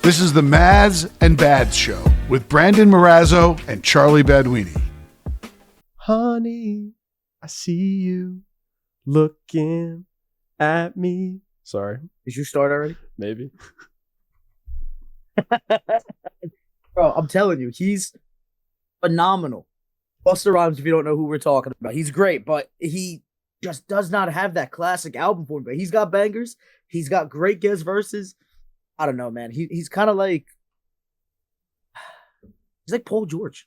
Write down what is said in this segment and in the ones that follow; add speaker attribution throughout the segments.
Speaker 1: This is the Mazz and Bads Show with Brandon Marrazzo and Charlie Baduini.
Speaker 2: Honey, I see you looking at me. Sorry.
Speaker 3: Did you start already?
Speaker 2: Maybe.
Speaker 3: Bro, I'm telling you, he's phenomenal. Busta Rhymes, if you don't know who we're talking about, he's great, but he just does not have that classic album for him. But he's got bangers. He's got great guest verses. I don't know, man. He's kind of like Paul George.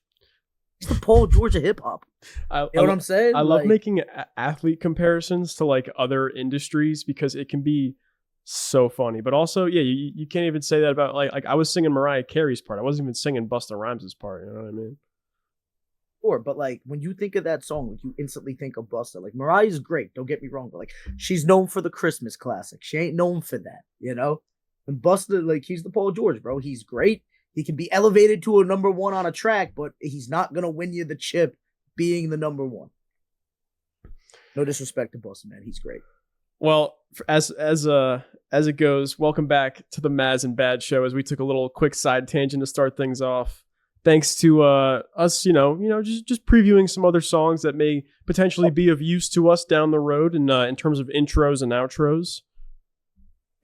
Speaker 3: He's the Paul George of hip hop. You know what I'm saying?
Speaker 2: I love making athlete comparisons to like other industries because it can be so funny. But also, yeah, you can't even say that about like I was singing Mariah Carey's part. I wasn't even singing Busta Rhymes' part. You know what I mean?
Speaker 3: Sure, but like when you think of that song, like you instantly think of Busta. Like Mariah's great. Don't get me wrong, but like she's known for the Christmas classic. She ain't known for that, you know. And Busta, like he's the Paul George, bro. He's great. He can be elevated to a number one on a track, but he's not gonna win you the chip being the number one. No disrespect to Busta, man. He's great.
Speaker 2: Well, as it goes, welcome back to the Mazz and Bad Show. As we took a little quick side tangent to start things off, thanks to us, just previewing some other songs that may potentially be of use to us down the road, and in terms of intros and outros.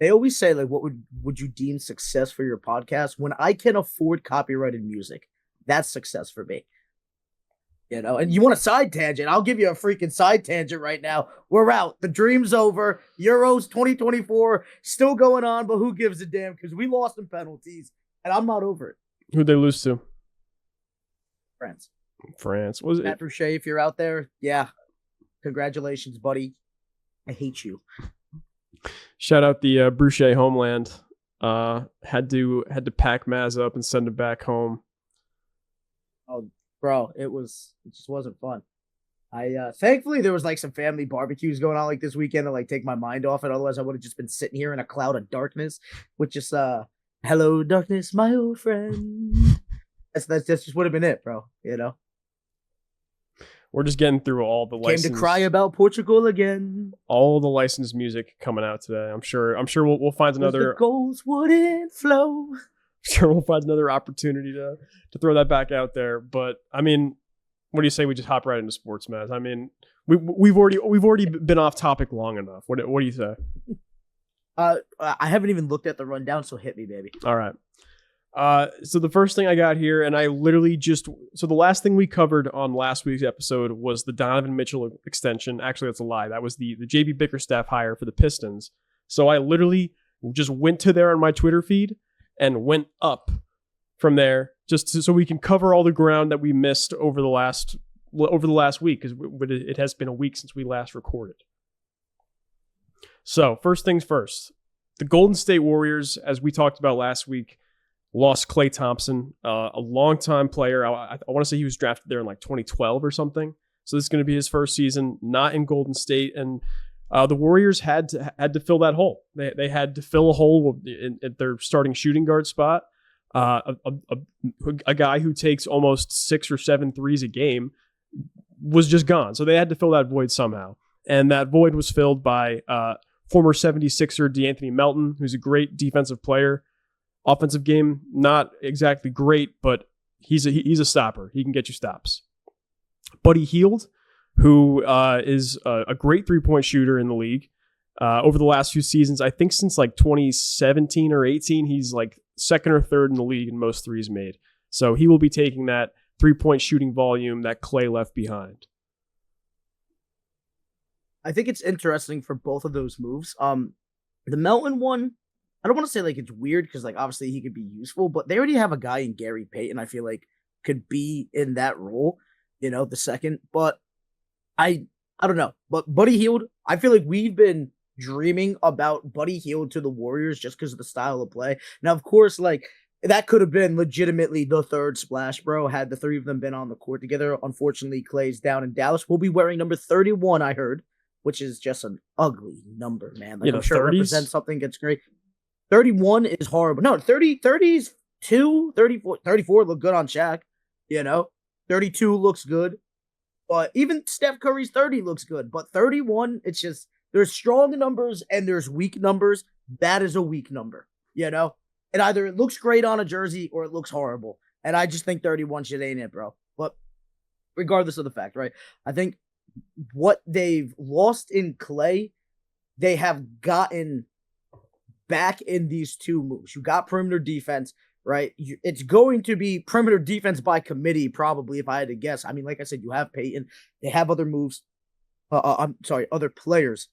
Speaker 3: They always say, like, what would you deem success for your podcast? When I can afford copyrighted music, that's success for me. You know, and you want a side tangent? I'll give you a freaking side tangent right now. We're out. The dream's over. Euros 2024 still going on, but who gives a damn? Because we lost in penalties, and I'm not over it.
Speaker 2: Who'd they lose to?
Speaker 3: France.
Speaker 2: Was it?
Speaker 3: Matt Boucher, if you're out there, yeah. Congratulations, buddy. I hate you.
Speaker 2: Shout out the Boucher homeland. Had to pack Mazz up and send him back home.
Speaker 3: Oh, bro, it just wasn't fun. I thankfully there was like some family barbecues going on like this weekend to like take my mind off it. Otherwise, I would have just been sitting here in a cloud of darkness, with just hello darkness, my old friend. That's just would have been it, bro. You know.
Speaker 2: We're just getting through all the licensed...
Speaker 3: Came to cry about Portugal again.
Speaker 2: All the licensed music coming out today. I'm sure we'll find another...
Speaker 3: The goals wouldn't flow.
Speaker 2: I'm sure we'll find another opportunity to throw that back out there. But, I mean, what do you say we just hop right into sports, Mazz? I mean, we've already been off topic long enough. What do you say?
Speaker 3: I haven't even looked at the rundown, so hit me, baby.
Speaker 2: All right. So the first thing I got here, and I literally so the last thing we covered on last week's episode was the Donovan Mitchell extension. Actually, that's a lie. That was the JB Bickerstaff hire for the Pistons. So I literally just went to there on my Twitter feed and went up from there so we can cover all the ground that we missed over the last week, because it has been a week since we last recorded. So first things first, the Golden State Warriors, as we talked about last week, lost Klay Thompson, a longtime player. I want to say he was drafted there in like 2012 or something. So this is going to be his first season not in Golden State, and the Warriors had to fill that hole. They had to fill a hole at their starting shooting guard spot. A guy who takes almost 6 or 7 threes a game was just gone. So they had to fill that void somehow, and that void was filled by former 76er DeAnthony Melton, who's a great defensive player. Offensive game, not exactly great, but he's a stopper. He can get you stops. Buddy Hield, who is a great three-point shooter in the league. Over the last few seasons, I think since like 2017 or 18, he's like second or third in the league in most threes made. So he will be taking that three-point shooting volume that Klay left behind.
Speaker 3: I think it's interesting for both of those moves. The Melton one, I don't want to say like it's weird because like obviously he could be useful, but they already have a guy in Gary Payton I feel like could be in that role, you know, the second. But I don't know. But Buddy Hield, I feel like we've been dreaming about Buddy Hield to the Warriors just because of the style of play. Now, of course, like that could have been legitimately the third splash, bro, had the three of them been on the court together. Unfortunately, Klay's down in Dallas. We'll be wearing number 31, I heard, which is just an ugly number, man. Like, I'm sure 30s? It represents something that's great. 31 is horrible. No, 30's 2, 34 look good on Shaq, you know. 32 looks good. But even Steph Curry's 30 looks good. But 31, it's just, there's strong numbers and there's weak numbers. That is a weak number, you know. either it looks great on a jersey or it looks horrible. And I just think 31 shit ain't it, bro. But regardless of the fact, right? I think what they've lost in Clay, they have gotten back in these two moves. You got perimeter defense, right? It's going to be perimeter defense by committee, probably, if I had to guess. I mean, like I said, you have Peyton. They have other moves. Other players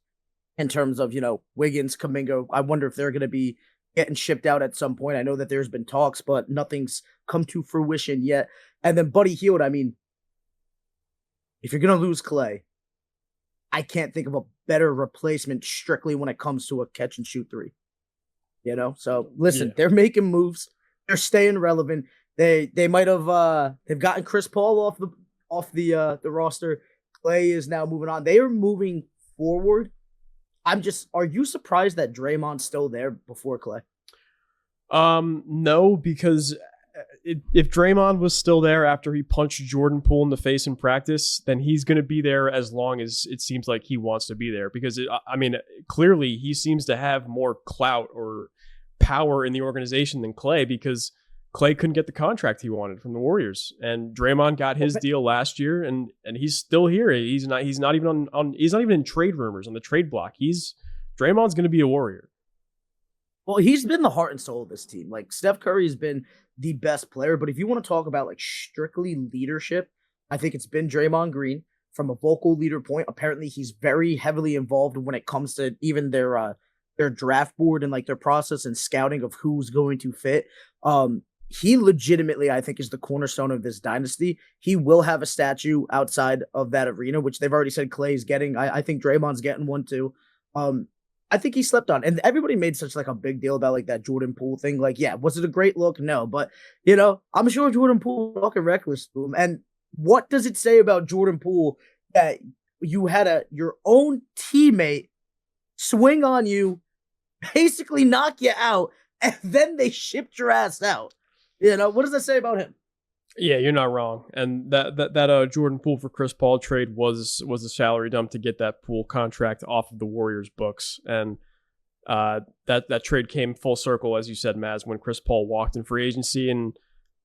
Speaker 3: in terms of, Wiggins, Kuminga. I wonder if they're going to be getting shipped out at some point. I know that there's been talks, but nothing's come to fruition yet. And then Buddy Hield, I mean, if you're going to lose Clay, I can't think of a better replacement strictly when it comes to a catch and shoot three. So listen, They're making moves. They're staying relevant. They might have they've gotten Chris Paul off the roster. Clay is now moving on. They are moving forward. Are you surprised that Draymond's still there before Clay?
Speaker 2: No, because if Draymond was still there after he punched Jordan Poole in the face in practice, then he's going to be there as long as it seems like he wants to be there. Because, clearly he seems to have more clout or power in the organization than Clay, because Clay couldn't get the contract he wanted from the Warriors, and Draymond got his deal last year, and he's still here. He's not even he's not even in trade rumors on the trade block. Draymond's going to be a Warrior.
Speaker 3: Well, he's been the heart and soul of this team. Like, Steph Curry has been the best player, but if you want to talk about like strictly leadership, I think it's been Draymond Green from a vocal leader point. Apparently, he's very heavily involved when it comes to even their draft board and like their process and scouting of who's going to fit. He legitimately, I think, is the cornerstone of this dynasty. He will have a statue outside of that arena, which they've already said Clay's getting. I think Draymond's getting one too. I think he slept on. And everybody made such like a big deal about like that Jordan Poole thing. Like, yeah, was it a great look? No. But, I'm sure Jordan Poole was fucking reckless to him. And what does it say about Jordan Poole that you had your own teammate swing on you, basically knock you out, and then they shipped your ass out? What does that say about him?
Speaker 2: Yeah, you're not wrong. And that Jordan Poole for Chris Paul trade was a salary dump to get that Poole contract off of the Warriors' books. And that trade came full circle, as you said, Mazz, when Chris Paul walked in free agency, and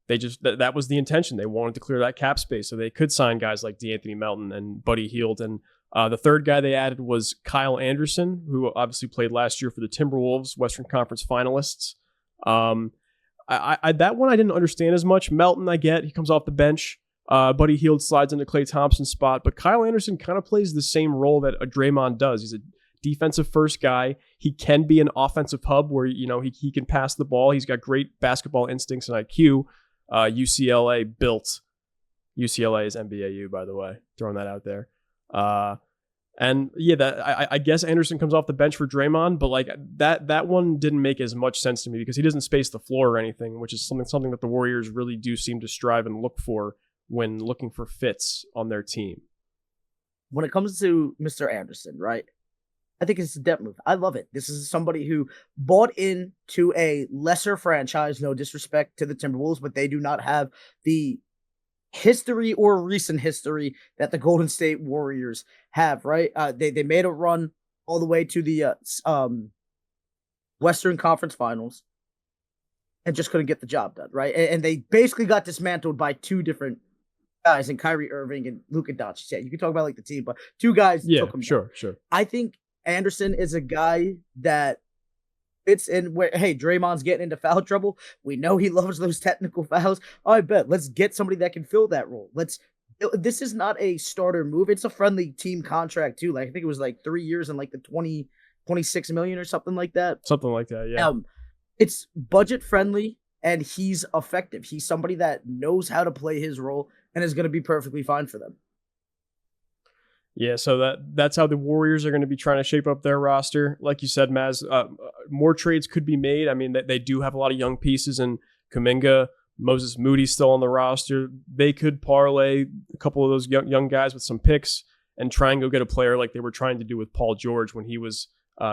Speaker 2: they just that was the intention. They wanted to clear that cap space so they could sign guys like DeAnthony Melton and Buddy Hield. And the third guy they added was Kyle Anderson, who obviously played last year for the Timberwolves, Western Conference finalists. That one I didn't understand as much. Melton, I get. He comes off the bench. Buddy Hield slides into Klay Thompson's spot. But Kyle Anderson kind of plays the same role that a Draymond does. He's a defensive first guy. He can be an offensive hub where, he can pass the ball. He's got great basketball instincts and IQ. UCLA built. UCLA is NBAU, by the way. Throwing that out there. And yeah, I guess Anderson comes off the bench for Draymond, but like that one didn't make as much sense to me because he doesn't space the floor or anything, which is something that the Warriors really do seem to strive and look for when looking for fits on their team.
Speaker 3: When it comes to Mr. Anderson, right? I think it's a depth move. I love it. This is somebody who bought into a lesser franchise, no disrespect to the Timberwolves, but they do not have the history or recent history that the Golden State Warriors have, right? They made a run all the way to the Western Conference Finals and just couldn't get the job done, right? And they basically got dismantled by two different guys in Kyrie Irving and Luka Doncic. Yeah, you can talk about like the team, but two guys took them down. Sure. I think Anderson is a guy that fits in where, hey, Draymond's getting into foul trouble. We know he loves those technical fouls. I bet. Let's get somebody that can fill that role. This is not a starter move. It's a friendly team contract too. Like I think it was like 3 years and like the 26 million or something like that.
Speaker 2: Something like that, yeah.
Speaker 3: It's budget friendly and he's effective. He's somebody that knows how to play his role and is going to be perfectly fine for them.
Speaker 2: Yeah, so that's how the Warriors are going to be trying to shape up their roster. Like you said, Mazz, more trades could be made. I mean, they do have a lot of young pieces, and Kuminga, Moses Moody's still on the roster. They could parlay a couple of those young guys with some picks and try and go get a player like they were trying to do with Paul George when he was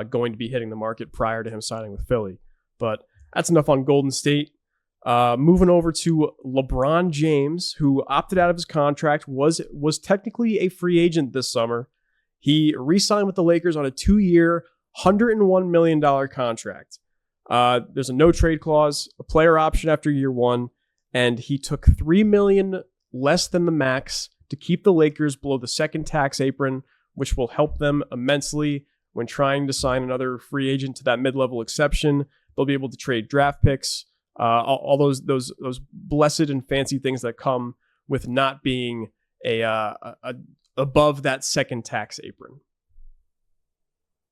Speaker 2: going to be hitting the market prior to him signing with Philly. But that's enough on Golden State. Moving over to LeBron James, who opted out of his contract, was technically a free agent this summer. He re-signed with the Lakers on a 2-year, $101 million contract. There's a no trade clause, a player option after year one, and he took $3 million less than the max to keep the Lakers below the second tax apron, which will help them immensely when trying to sign another free agent to that mid-level exception. They'll be able to trade draft picks, all those blessed and fancy things that come with not being above that second tax apron.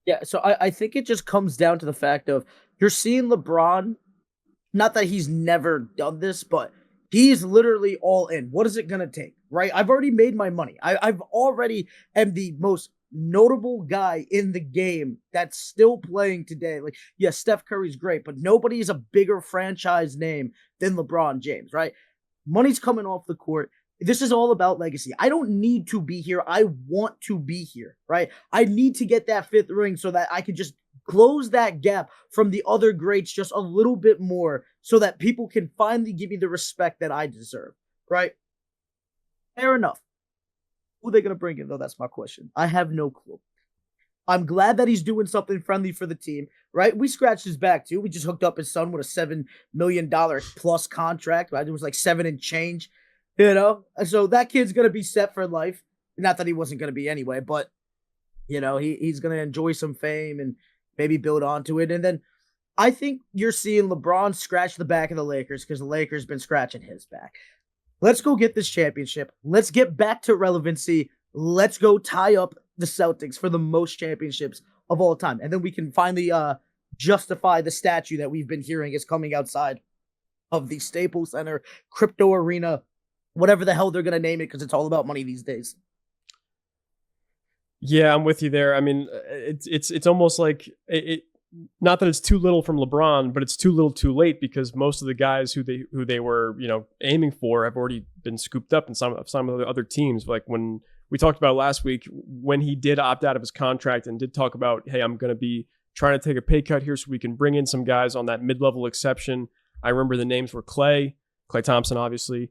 Speaker 3: Yeah, so I think it just comes down to the fact of you're seeing LeBron, not that he's never done this, but he's literally all in. What is it going to take, right? I've already made my money. I've already am the most notable guy in the game that's still playing today. Like, yes, Steph Curry's great, but nobody is a bigger franchise name than LeBron James, right? Money's coming off the court. This is all about legacy. I don't need to be here. I want to be here, right? I need to get that fifth ring so that I can just close that gap from the other greats just a little bit more so that people can finally give me the respect that I deserve, right? Fair enough. Who are they going to bring in, though? That's my question. I have no clue. I'm glad that he's doing something friendly for the team, right? We scratched his back, too. We just hooked up his son with a $7 million plus contract, right? It was like 7 and change. You know, so that kid's going to be set for life. Not that he wasn't going to be anyway, but, you know, he's going to enjoy some fame and maybe build onto it. And then I think you're seeing LeBron scratch the back of the Lakers because the Lakers been scratching his back. Let's go get this championship. Let's get back to relevancy. Let's go tie up the Celtics for the most championships of all time. And then we can finally justify the statue that we've been hearing is coming outside of the Staples Center, Crypto Arena, whatever the hell they're going to name it, because it's all about money these days.
Speaker 2: Yeah, I'm with you there. I mean, it's almost like not that it's too little from LeBron, but it's too little too late because most of the guys who they were, you know, aiming for have already been scooped up in some of the other teams. Like when we talked about last week, when he did opt out of his contract and did talk about, hey, I'm going to be trying to take a pay cut here so we can bring in some guys on that mid-level exception. I remember the names were Klay Thompson, obviously,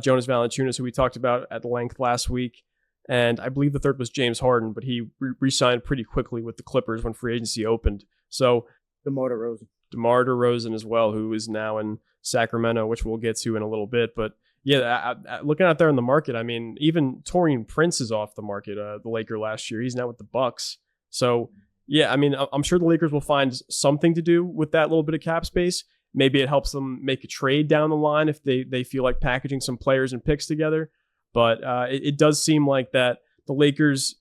Speaker 2: Jonas Valanciunas, who we talked about at length last week. And I believe the third was James Harden, but he re-signed pretty quickly with the Clippers when free agency opened. So
Speaker 3: DeMar
Speaker 2: DeRozan as well, who is now in Sacramento, which we'll get to in a little bit. But yeah, looking out there in the market, I mean, even Taurean Prince is off the market, the Laker last year. He's now with the Bucks. So yeah, I mean, I'm sure the Lakers will find something to do with that little bit of cap space. Maybe it helps them make a trade down the line if they feel like packaging some players and picks together. But it does seem like that the Lakers,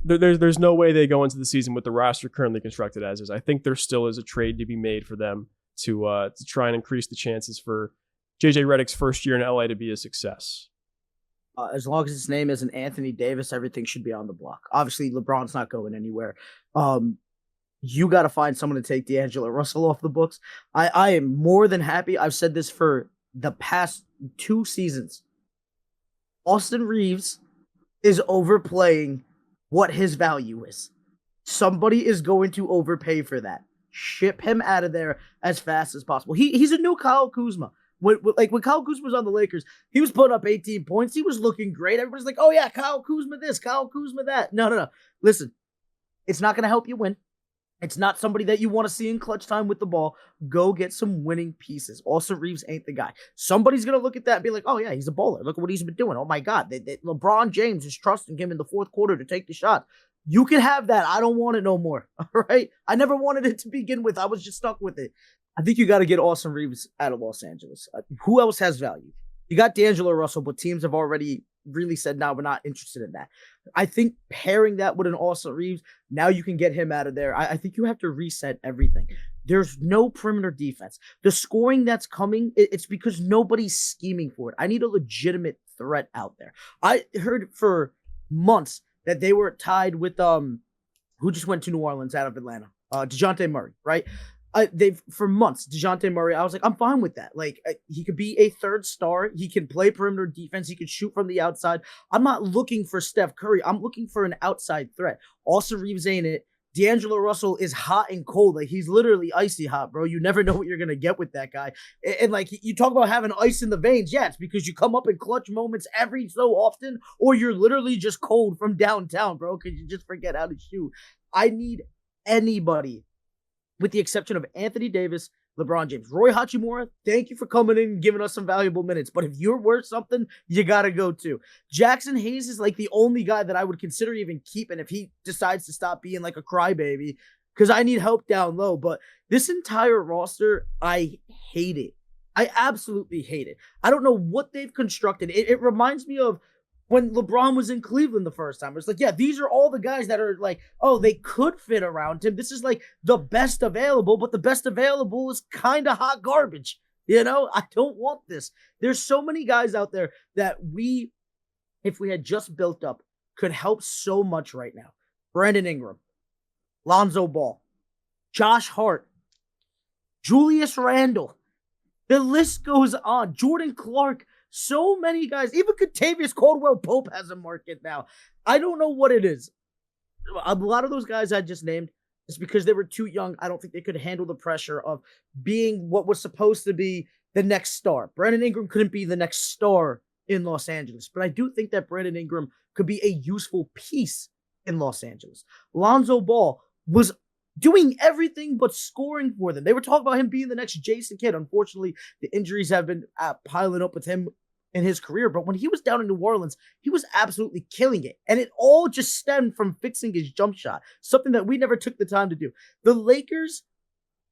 Speaker 2: there's no way they go into the season with the roster currently constructed as is. I think there still is a trade to be made for them to try and increase the chances for JJ Redick's first year in LA to be a success.
Speaker 3: As long as his name isn't Anthony Davis, everything should be on the block. Obviously, LeBron's not going anywhere. You got to find someone to take D'Angelo Russell off the books. I am more than happy. I've said this for the past 2 seasons. Austin Reeves is overplaying what his value is. Somebody is going to overpay for that. Ship him out of there as fast as possible. He's a new Kyle Kuzma. When Kyle Kuzma was on the Lakers, he was putting up 18 points. He was looking great. Everybody's like, oh yeah, Kyle Kuzma this, Kyle Kuzma that. No. Listen, it's not going to help you win. It's not somebody that you want to see in clutch time with the ball. Go get some winning pieces. Austin Reeves ain't the guy. Somebody's going to look at that and be like, oh, yeah, he's a bowler. Look at what he's been doing. Oh, my God. LeBron James is trusting him in the fourth quarter to take the shot. You can have that. I don't want it no more. All right? I never wanted it to begin with. I was just stuck with it. I think you got to get Austin Reeves out of Los Angeles. Who else has value? You got D'Angelo Russell, but teams have already really said, no, we're not interested in that. I think pairing that with an Austin Reeves, now you can get him out of there. I think you have to reset everything. There's no perimeter defense. The scoring that's coming, it's because nobody's scheming for it. I need a legitimate threat out there. I heard for months that they were tied with who just went to New Orleans out of Atlanta, DeJounte Murray, right? For months, DeJounte Murray, I was like, I'm fine with that. Like, he could be a third star. He can play perimeter defense. He could shoot from the outside. I'm not looking for Steph Curry. I'm looking for an outside threat. Austin Reeves ain't it. D'Angelo Russell is hot and cold. Like, he's literally icy hot, bro. You never know what you're going to get with that guy. And like, you talk about having ice in the veins. Yeah, it's because you come up in clutch moments every so often, or you're literally just cold from downtown, bro, because you just forget how to shoot. I need anybody with the exception of Anthony Davis, LeBron James. Roy Hachimura, thank you for coming in and giving us some valuable minutes. But if you're worth something, you got to go too. Jackson Hayes is like the only guy that I would consider even keeping if he decides to stop being like a crybaby, because I need help down low. But this entire roster, I hate it. I absolutely hate it. I don't know what they've constructed. It reminds me of when LeBron was in Cleveland the first time. It's like, yeah, these are all the guys that are like, oh, they could fit around him. This is like the best available, but the best available is kind of hot garbage. You know, I don't want this. There's so many guys out there that we, if we had just built up, could help so much right now. Brandon Ingram, Lonzo Ball, Josh Hart, Julius Randle. The list goes on. Jordan Clark. So many guys, even Kentavious Caldwell-Pope has a market now. I don't know what it is. A lot of those guys I just named, is because they were too young. I don't think they could handle the pressure of being what was supposed to be the next star. Brandon Ingram couldn't be the next star in Los Angeles, but I do think that Brandon Ingram could be a useful piece in Los Angeles. Lonzo Ball was doing everything but scoring for them. They were talking about him being the next Jason Kidd. Unfortunately, the injuries have been piling up with him in his career. But when he was down in New Orleans, he was absolutely killing it. And it all just stemmed from fixing his jump shot, something that we never took the time to do. The Lakers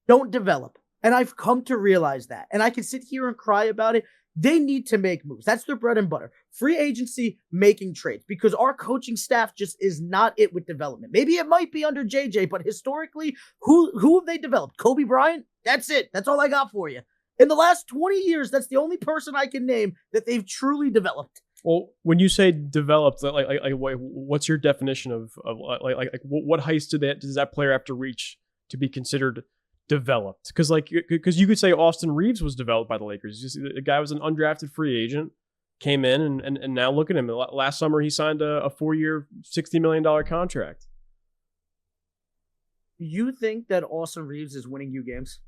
Speaker 3: don't develop. And I've come to realize that. And I can sit here and cry about it. They need to make moves. That's their bread and butter. Free agency, making trades, because our coaching staff just is not it with development. Maybe it might be under JJ, but historically, who have they developed? Kobe Bryant? That's it. That's all I got for you. In the last 20 years, that's the only person I can name that they've truly developed.
Speaker 2: Well, when you say developed, what's your definition of what heights does that player have to reach to be considered developed? Because you could say Austin Reeves was developed by the Lakers. The guy was an undrafted free agent, came in, and now look at him. Last summer he signed a 4-year, $60 million contract.
Speaker 3: You think that Austin Reeves is winning you games?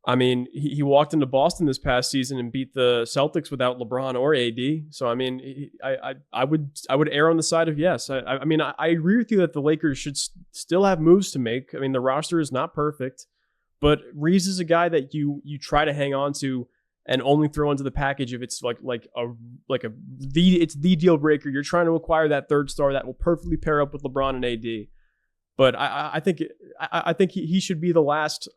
Speaker 2: I mean, he walked into Boston this past season and beat the Celtics without LeBron or AD. So I mean, I would err on the side of yes. I mean, I agree with you that the Lakers should still have moves to make. I mean, the roster is not perfect, but Reeves is a guy that you try to hang on to and only throw into the package if it's it's the deal breaker. You're trying to acquire that third star that will perfectly pair up with LeBron and AD. But I think he should be the last,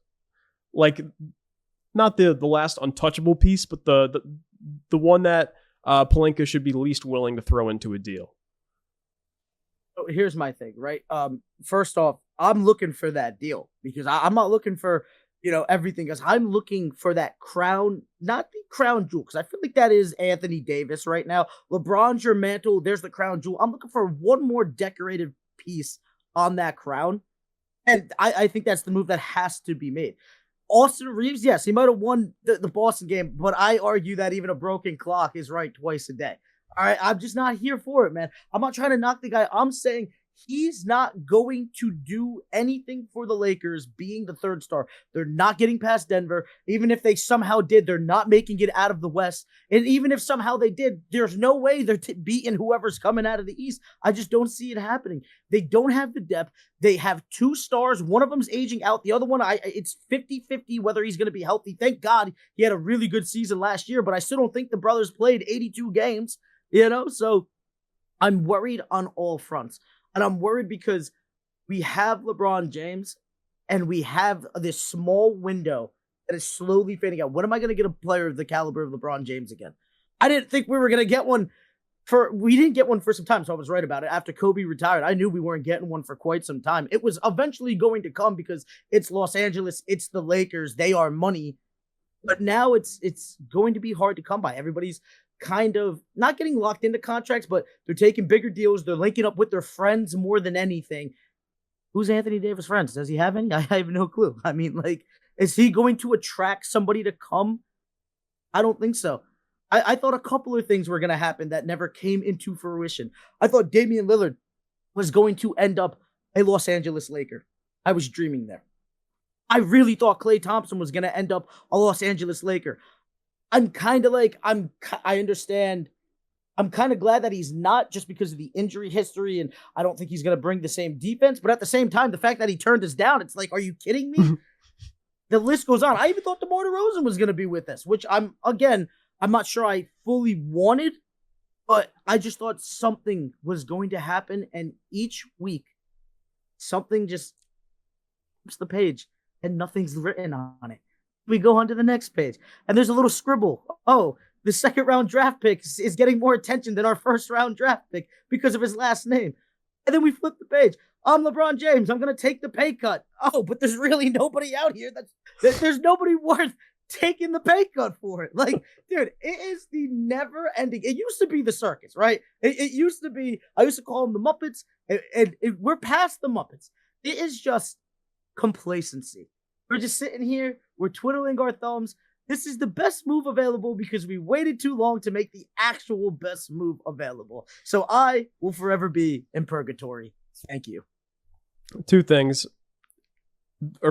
Speaker 2: not the last untouchable piece, but the one that Pelinka should be least willing to throw into a deal.
Speaker 3: So here's my thing, right? First off, I'm looking for that deal because I'm not looking for, everything, because I'm looking for that crown, not the crown jewel, because I feel like that is Anthony Davis right now. LeBron's your mantle. There's the crown jewel. I'm looking for one more decorated piece on that crown. And I think that's the move that has to be made. Austin Reeves, yes, he might have won the Boston game, but I argue that even a broken clock is right twice a day. All right, I'm just not here for it, man. I'm not trying to knock the guy. I'm saying he's not going to do anything for the Lakers being the third star. They're not getting past Denver. Even if they somehow did, they're not making it out of the West. And even if somehow they did, there's no way they're beating whoever's coming out of the East. I just don't see it happening. They don't have the depth. They have two stars. One of them's aging out. The other one, it's 50-50 whether he's going to be healthy. Thank God he had a really good season last year, but I still don't think the brothers played 82 games, So I'm worried on all fronts. And I'm worried because we have LeBron James and we have this small window that is slowly fading out. When am I going to get a player of the caliber of LeBron James again? I didn't think we were going to get one we didn't get one for some time, so I was right about it. After Kobe retired, I knew we weren't getting one for quite some time. It was eventually going to come because it's Los Angeles, it's the Lakers, they are money. But now it's going to be hard to come by. Everybody's kind of not getting locked into contracts, but they're taking bigger deals. They're linking up with their friends more than anything. Who's Anthony Davis' friends? Does he have any? I have no clue. I mean, is he going to attract somebody to come? I don't think so. I thought a couple of things were going to happen that never came into fruition. I thought Damian Lillard was going to end up a Los Angeles Laker. I was dreaming there. I really thought Klay Thompson was going to end up a Los Angeles Laker. I'm kind of I understand. I'm kind of glad that he's not, just because of the injury history, and I don't think he's going to bring the same defense. But at the same time, the fact that he turned us down, it's like, are you kidding me? the list goes on. I even thought DeMar DeRozan was going to be with us, which I'm not sure I fully wanted, but I just thought something was going to happen. And each week, something just flips the page and nothing's written on it. We go on to the next page and there's a little scribble. Oh, the second round draft pick is getting more attention than our first round draft pick because of his last name. And then we flip the page. I'm LeBron James. I'm going to take the pay cut. Oh, but there's really nobody out here there's nobody worth taking the pay cut for it. Like, dude, it is the never ending. It used to be the circus, right? It used to be, I used to call them the Muppets, and we're past the Muppets. It is just complacency. We're just sitting here. We're twiddling our thumbs. This is the best move available because we waited too long to make the actual best move available. So I will forever be in purgatory. Thank you.
Speaker 2: Two things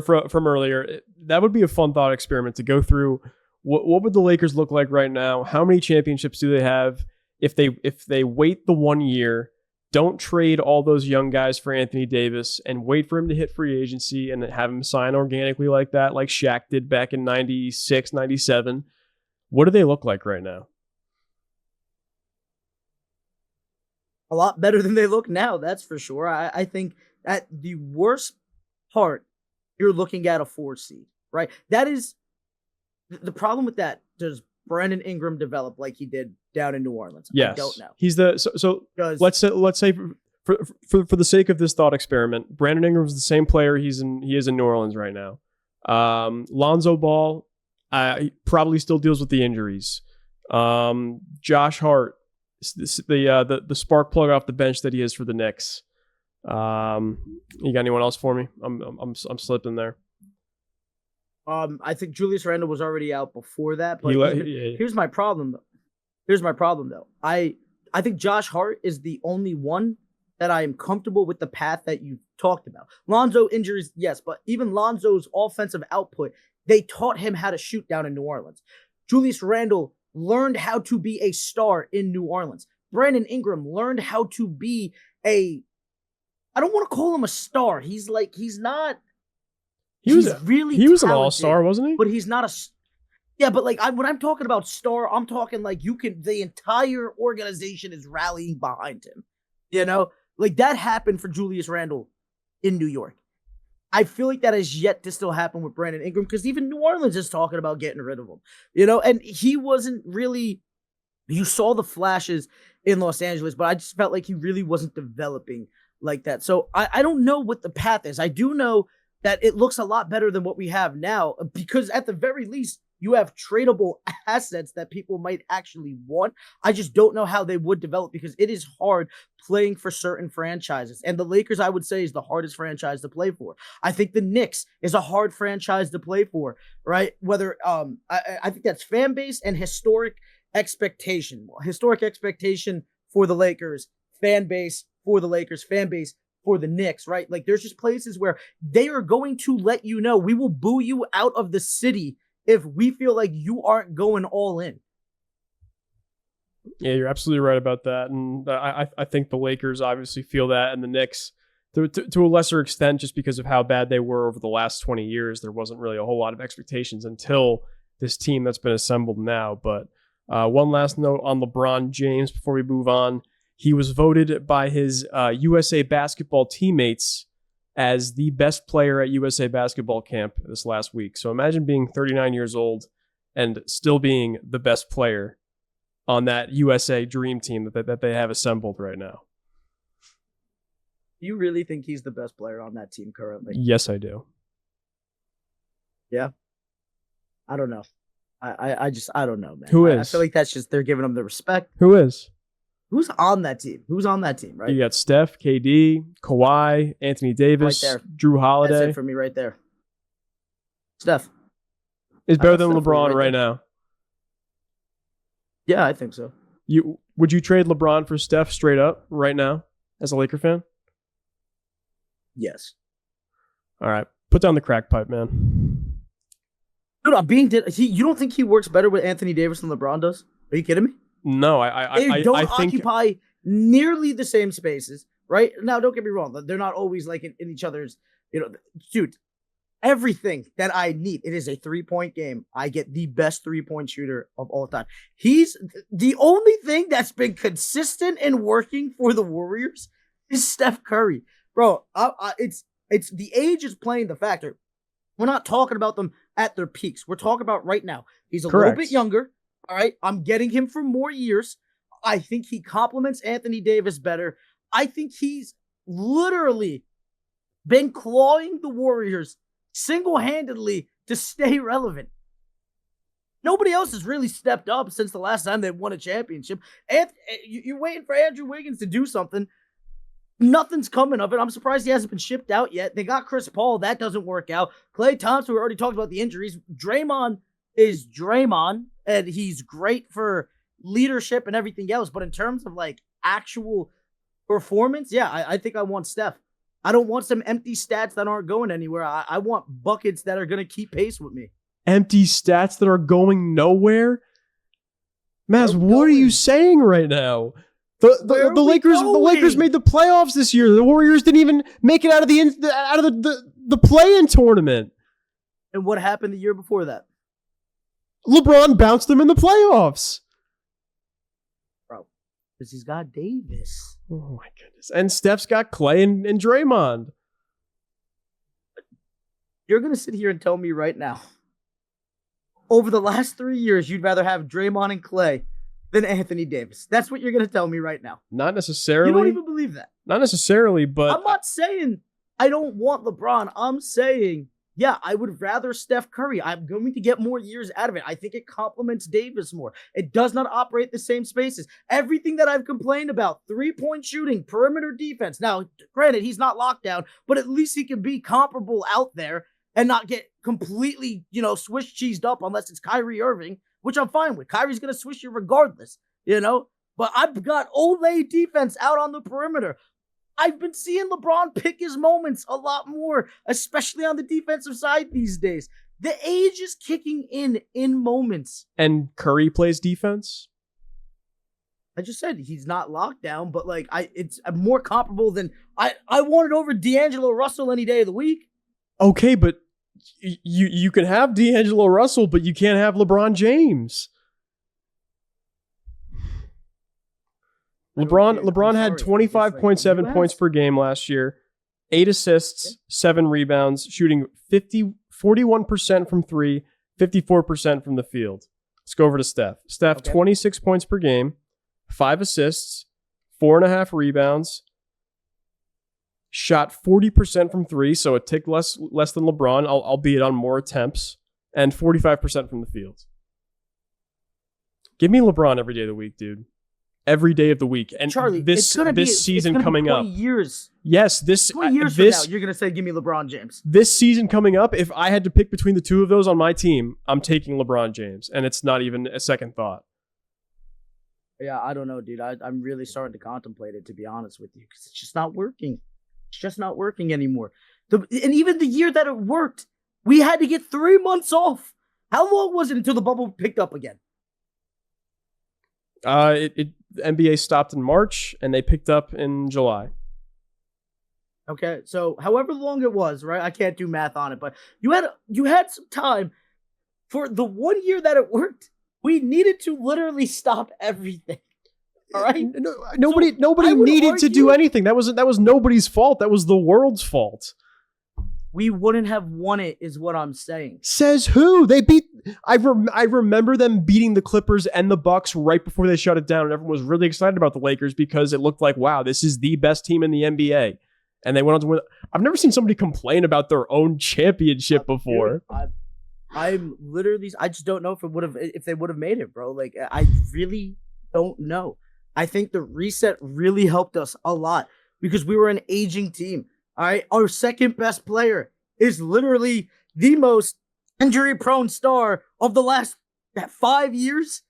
Speaker 2: from earlier. That would be a fun thought experiment to go through. What would the Lakers look like right now? How many championships do they have if they wait the 1 year, don't trade all those young guys for Anthony Davis and wait for him to hit free agency and have him sign organically like that, like Shaq did back in 96, 97. What do they look like right now?
Speaker 3: A lot better than they look now, that's for sure. I think at the worst part, you're looking at a 4 seed, right? That is the problem with that. Does Brandon Ingram develop like he did down in New Orleans?
Speaker 2: Yes.
Speaker 3: I don't know.
Speaker 2: He's the so let's say for the sake of this thought experiment, Brandon Ingram's the same player he is in New Orleans right now. Lonzo Ball he probably still deals with the injuries. Josh Hart, the spark plug off the bench that he is for the Knicks. You got anyone else for me? I'm slipping there.
Speaker 3: I think Julius Randle was already out before that, but here's my problem. Here's my problem though. I think Josh Hart is the only one that I am comfortable with the path that you talked about. Lonzo injuries, yes, but even Lonzo's offensive output, they taught him how to shoot down in New Orleans. Julius Randle learned how to be a star in New Orleans. Brandon Ingram learned how to be I don't want to call him a star. He was an all-star, wasn't he? But he's not yeah, but like when I'm talking about star, I'm talking like the entire organization is rallying behind him. You know, like that happened for Julius Randle in New York. I feel like that has yet to still happen with Brandon Ingram because even New Orleans is talking about getting rid of him. You know, and he wasn't really. You saw the flashes in Los Angeles, but I just felt like he really wasn't developing like that. So I don't know what the path is. I do know that it looks a lot better than what we have now because at the very least, you have tradable assets that people might actually want. I just don't know how they would develop because it is hard playing for certain franchises. And the Lakers, I would say, is the hardest franchise to play for. I think the Knicks is a hard franchise to play for, right? Whether I think that's fan base and historic expectation. Historic expectation for the Lakers, fan base for the Lakers, fan base for the Knicks, right? Like there's just places where they are going to let you know we will boo you out of the city if we feel like you aren't going all in.
Speaker 2: Yeah, you're absolutely right about that. And I think the Lakers obviously feel that, and the Knicks to a lesser extent just because of how bad they were over the last 20 years. There wasn't really a whole lot of expectations until this team that's been assembled now. But one last note on LeBron James before we move on. He was voted by his USA Basketball teammates as the best player at USA Basketball Camp this last week. So imagine being 39 years old and still being the best player on that USA Dream Team that they have assembled right now.
Speaker 3: Do you really think he's the best player on that team currently?
Speaker 2: Yes, I do.
Speaker 3: Yeah. I don't know. I don't know, man.
Speaker 2: Who is?
Speaker 3: I feel like that's just they're giving him the respect.
Speaker 2: Who is?
Speaker 3: Who's on that team? Who's on that team, right?
Speaker 2: You got Steph, KD, Kawhi, Anthony Davis,
Speaker 3: right there.
Speaker 2: Drew Holiday.
Speaker 3: That's it for me right there. Steph.
Speaker 2: Is better than LeBron right now.
Speaker 3: Yeah, I think so.
Speaker 2: Would you trade LeBron for Steph straight up right now as a Laker fan?
Speaker 3: Yes.
Speaker 2: All right. Put down the crack pipe, man.
Speaker 3: Dude, I'm being you don't think he works better with Anthony Davis than LeBron does? Are you kidding me?
Speaker 2: No,
Speaker 3: They don't occupy nearly the same spaces, right? Now, don't get me wrong. They're not always like in each other's, dude, everything that I need. It is a 3-point game. I get the best 3-point shooter of all time. He's the only thing that's been consistent and working for the Warriors is Steph Curry. Bro, it's the age is playing the factor. We're not talking about them at their peaks. We're talking about right now. He's a little bit younger. All right. I'm getting him for more years. I think he complements Anthony Davis better. I think he's literally been clawing the Warriors single-handedly to stay relevant. Nobody else has really stepped up since the last time they won a championship. And you're waiting for Andrew Wiggins to do something. Nothing's coming of it. I'm surprised he hasn't been shipped out yet. They got Chris Paul. That doesn't work out. Klay Thompson, we already talked about the injuries. Draymond is Draymond, and he's great for leadership and everything else. But in terms of like actual performance, yeah, I think I want Steph. I don't want some empty stats that aren't going anywhere. I want buckets that are going to keep pace with me.
Speaker 2: Empty stats that are going nowhere? Maz, what are you saying right now? The Lakers made the playoffs this year. The Warriors didn't even make it out of the play-in tournament.
Speaker 3: And what happened the year before that?
Speaker 2: LeBron bounced them in the playoffs.
Speaker 3: Bro, because he's got Davis.
Speaker 2: Oh my goodness. And Steph's got Klay and Draymond.
Speaker 3: You're going to sit here and tell me right now, over the last 3 years, you'd rather have Draymond and Klay than Anthony Davis. That's what you're going to tell me right now.
Speaker 2: Not necessarily.
Speaker 3: You don't even believe that.
Speaker 2: Not necessarily, but...
Speaker 3: I'm not saying I don't want LeBron. I'm saying, yeah, I would rather Steph Curry. I'm going to get more years out of it. I think it complements Davis more. It does not operate the same spaces. Everything that I've complained about, 3-point shooting, perimeter defense. Now, granted, he's not locked down, but at least he can be comparable out there and not get completely, Swiss cheesed up unless it's Kyrie Irving, which I'm fine with. Kyrie's going to swish you regardless, But I've got Olay defense out on the perimeter. I've been seeing LeBron pick his moments a lot more, especially on the defensive side these days. The age is kicking in moments.
Speaker 2: And Curry plays defense?
Speaker 3: I just said he's not locked down, but it's more comparable than I want it over D'Angelo Russell any day of the week.
Speaker 2: Okay, but you can have D'Angelo Russell, but you can't have LeBron James. LeBron had 25.7 points per game last year, 8 assists, 7 rebounds, shooting 41% from 3, 54% from the field. Let's go over to Steph. Steph, okay. 26 points per game, 5 assists, 4.5 rebounds, shot 40% from 3, so a tick less than LeBron, albeit on more attempts, and 45% from the field. Give me LeBron every day of the week, dude. Every day of the week. And
Speaker 3: Charlie,
Speaker 2: this season coming up.
Speaker 3: Years.
Speaker 2: Yes,
Speaker 3: 20 years from now, you're going to say, give me LeBron James.
Speaker 2: This season coming up, if I had to pick between the two of those on my team, I'm taking LeBron James. And it's not even a second thought.
Speaker 3: Yeah, I don't know, dude. I'm really starting to contemplate it, to be honest with you, because it's just not working. It's just not working anymore. And even the year that it worked, we had to get 3 months off. How long was it until the bubble picked up again?
Speaker 2: The NBA stopped in March and they picked up in July.
Speaker 3: Okay, so however long it was, right? I can't do math on it, but you had some time for the 1 year that it worked. We needed to literally stop everything. All right.
Speaker 2: Nobody needed to do anything. That was nobody's fault. That was the world's fault.
Speaker 3: We wouldn't have won it, is what I'm saying.
Speaker 2: Says who? They beat. I remember them beating the Clippers and the Bucks right before they shut it down, and everyone was really excited about the Lakers because it looked like, wow, this is the best team in the NBA, and they went on to win. I've never seen somebody complain about their own championship before.
Speaker 3: I'm literally. I just don't know if they would have made it, bro. I really don't know. I think the reset really helped us a lot because we were an aging team. All right, our second best player is literally the most injury-prone star of the last 5 years.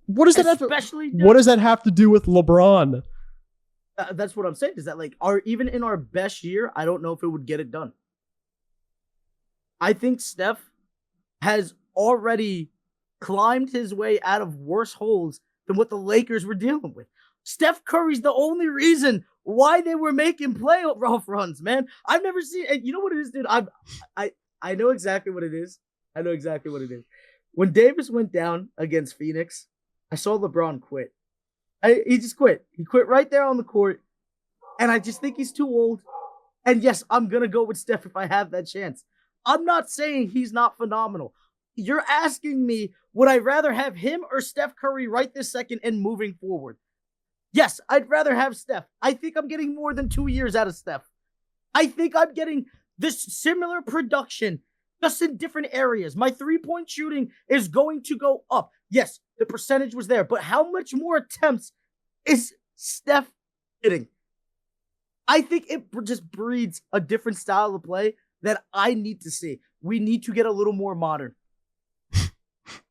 Speaker 2: What does that have to do with LeBron?
Speaker 3: That's what I'm saying. Is that even in our best year, I don't know if it would get it done. I think Steph has already climbed his way out of worse holes than what the Lakers were dealing with. Steph Curry's the only reason why they were making playoff runs, man. I've never seen, and you know what it is, dude? I know exactly what it is. I know exactly what it is. When Davis went down against Phoenix, I saw LeBron quit. He just quit. He quit right there on the court. And I just think he's too old. And yes, I'm going to go with Steph if I have that chance. I'm not saying he's not phenomenal. You're asking me, would I rather have him or Steph Curry right this second and moving forward? Yes, I'd rather have Steph. I think I'm getting more than 2 years out of Steph. I think I'm getting this similar production, just in different areas. My three-point shooting is going to go up. Yes, the percentage was there, but how much more attempts is Steph hitting? I think it just breeds a different style of play that I need to see. We need to get a little more modern.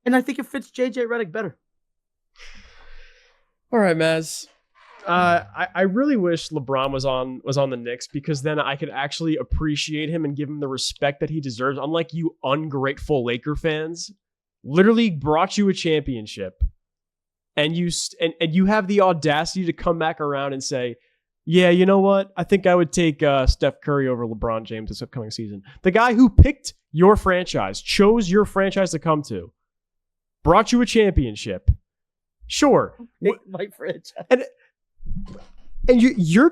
Speaker 3: And I think it fits JJ Redick better.
Speaker 2: All right, Mazz. I really wish LeBron was on the Knicks, because then I could actually appreciate him and give him the respect that he deserves. Unlike you ungrateful Laker fans, literally brought you a championship, and you have the audacity to come back around and say, yeah, you know what? I think I would take Steph Curry over LeBron James this upcoming season. The guy who picked your franchise, chose your franchise to come to, brought you a championship. Sure.
Speaker 3: My franchise.
Speaker 2: And you're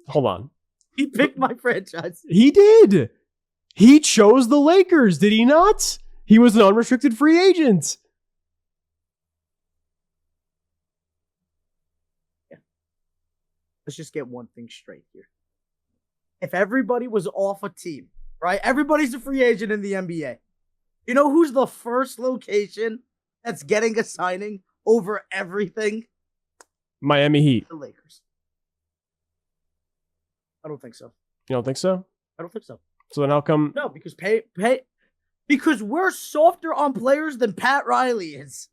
Speaker 2: hold on.
Speaker 3: He picked my franchise.
Speaker 2: He did. He chose the Lakers, did he not? He was an unrestricted free agent.
Speaker 3: Yeah. Let's just get one thing straight here. If everybody was off a team, right? Everybody's a free agent in the NBA. You know who's the first location that's getting a signing over everything?
Speaker 2: Miami Heat.
Speaker 3: The Lakers. I don't think so.
Speaker 2: You don't think so?
Speaker 3: I don't think so.
Speaker 2: So then how come?
Speaker 3: No, because because we're softer on players than Pat Riley is.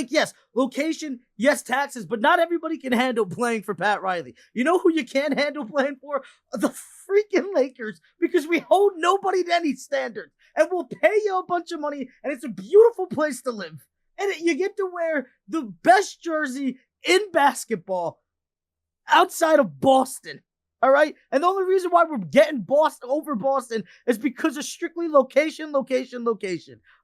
Speaker 3: Yes, location, yes, taxes, but not everybody can handle playing for Pat Riley. You know who you can't handle playing for? The freaking Lakers, because we hold nobody to any standards, and we'll pay you a bunch of money, and it's a beautiful place to live. And you get to wear the best jersey in basketball outside of Boston. All right. And the only reason why we're getting Boston over Boston is because of strictly location. All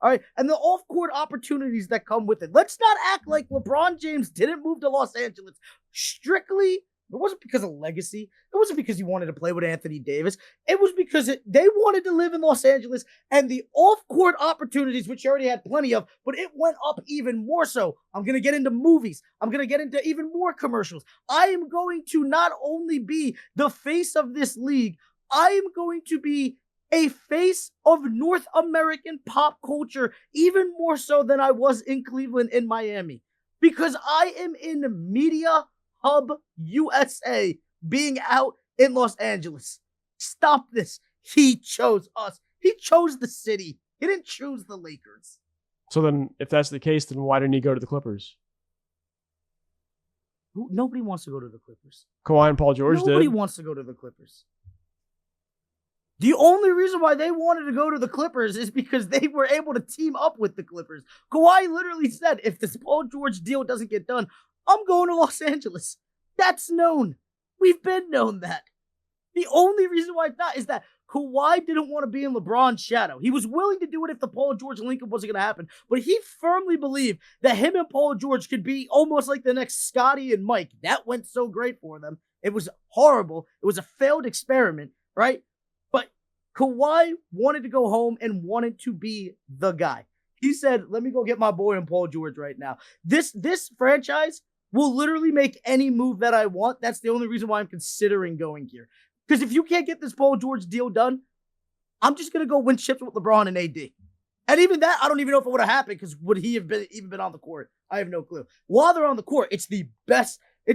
Speaker 3: right. And the off-court opportunities that come with it. Let's not act like LeBron James didn't move to Los Angeles strictly. It wasn't because of legacy. It wasn't because he wanted to play with Anthony Davis. It was because they wanted to live in Los Angeles, and the off-court opportunities, which you already had plenty of, but it went up even more so. I'm going to get into movies. I'm going to get into even more commercials. I am going to not only be the face of this league, I am going to be a face of North American pop culture, even more so than I was in Cleveland and Miami, because I am in Media Hub USA, being out in Los Angeles. Stop this. He chose us. He chose the city. He didn't choose the Lakers.
Speaker 2: So then, if that's the case, then why didn't he go to the Clippers?
Speaker 3: Nobody wants to go to the Clippers.
Speaker 2: Kawhi and Paul George did.
Speaker 3: Nobody wants to go to the Clippers. The only reason why they wanted to go to the Clippers is because they were able to team up with the Clippers. Kawhi literally said, if this Paul George deal doesn't get done, I'm going to Los Angeles. That's known. We've been known that. The only reason why it's not is that Kawhi didn't want to be in LeBron's shadow. He was willing to do it if the Paul George Lincoln wasn't going to happen, but he firmly believed that him and Paul George could be almost like the next Scotty and Mike. That went so great for them. It was horrible. It was a failed experiment, right? But Kawhi wanted to go home and wanted to be the guy. He said, let me go get my boy and Paul George right now. This franchise will literally make any move that I want. That's the only reason why I'm considering going here. Because if you can't get this Paul George deal done, I'm just going to go win chips with LeBron and AD. And even that, I don't even know if it would have happened, because would he have even been on the court? I have no clue. While they're on the court, it's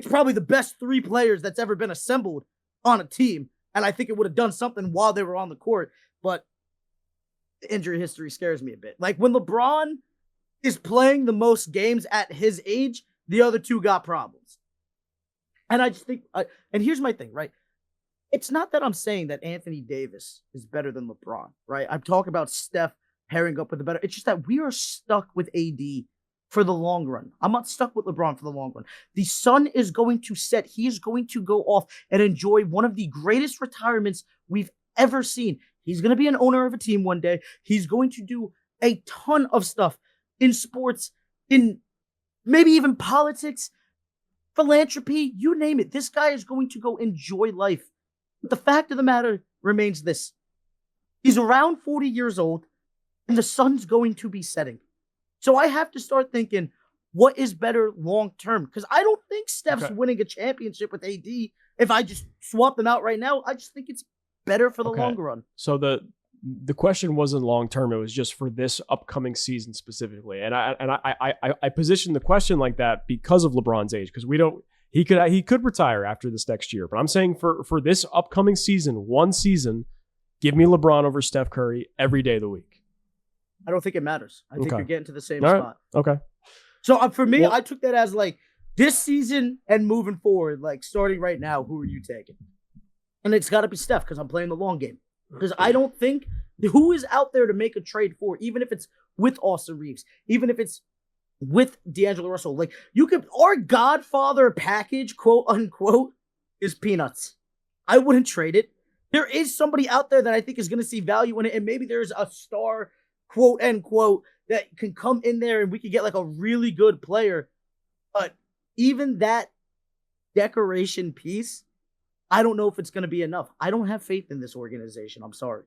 Speaker 3: probably the best three players that's ever been assembled on a team. And I think it would have done something while they were on the court. But the injury history scares me a bit. Like when LeBron is playing the most games at his age, the other two got problems. And I just think, and here's my thing, right? It's not that I'm saying that Anthony Davis is better than LeBron, right? I'm talking about Steph pairing up with the better. It's just that we are stuck with AD for the long run. I'm not stuck with LeBron for the long run. The sun is going to set. He is going to go off and enjoy one of the greatest retirements we've ever seen. He's going to be an owner of a team one day. He's going to do a ton of stuff in sports, in maybe even politics, philanthropy, you name it. This guy is going to go enjoy life. But the fact of the matter remains this. He's around 40 years old, and the sun's going to be setting. So I have to start thinking, what is better long term? Because I don't think Steph's winning a championship with AD. If I just swap them out right now, I just think it's better for the longer run.
Speaker 2: So the question wasn't long term; it was just for this upcoming season specifically. And I positioned the question like that because of LeBron's age, because he could retire after this next year. But I'm saying for this upcoming season, one season, give me LeBron over Steph Curry every day of the week.
Speaker 3: I don't think it matters. I think you're getting to the same
Speaker 2: All
Speaker 3: spot.
Speaker 2: Right. Okay.
Speaker 3: So for me, I took that as like this season and moving forward, like starting right now, who are you taking? And it's got to be Steph because I'm playing the long game. Because I don't think who is out there to make a trade for, even if it's with Austin Reeves, even if it's with D'Angelo Russell. Like our Godfather package, quote unquote, is peanuts. I wouldn't trade it. There is somebody out there that I think is going to see value in it, and maybe there's a star, quote unquote, that can come in there and we could get like a really good player. But even that decoration piece, I don't know if it's going to be enough. I don't have faith in this organization. I'm sorry.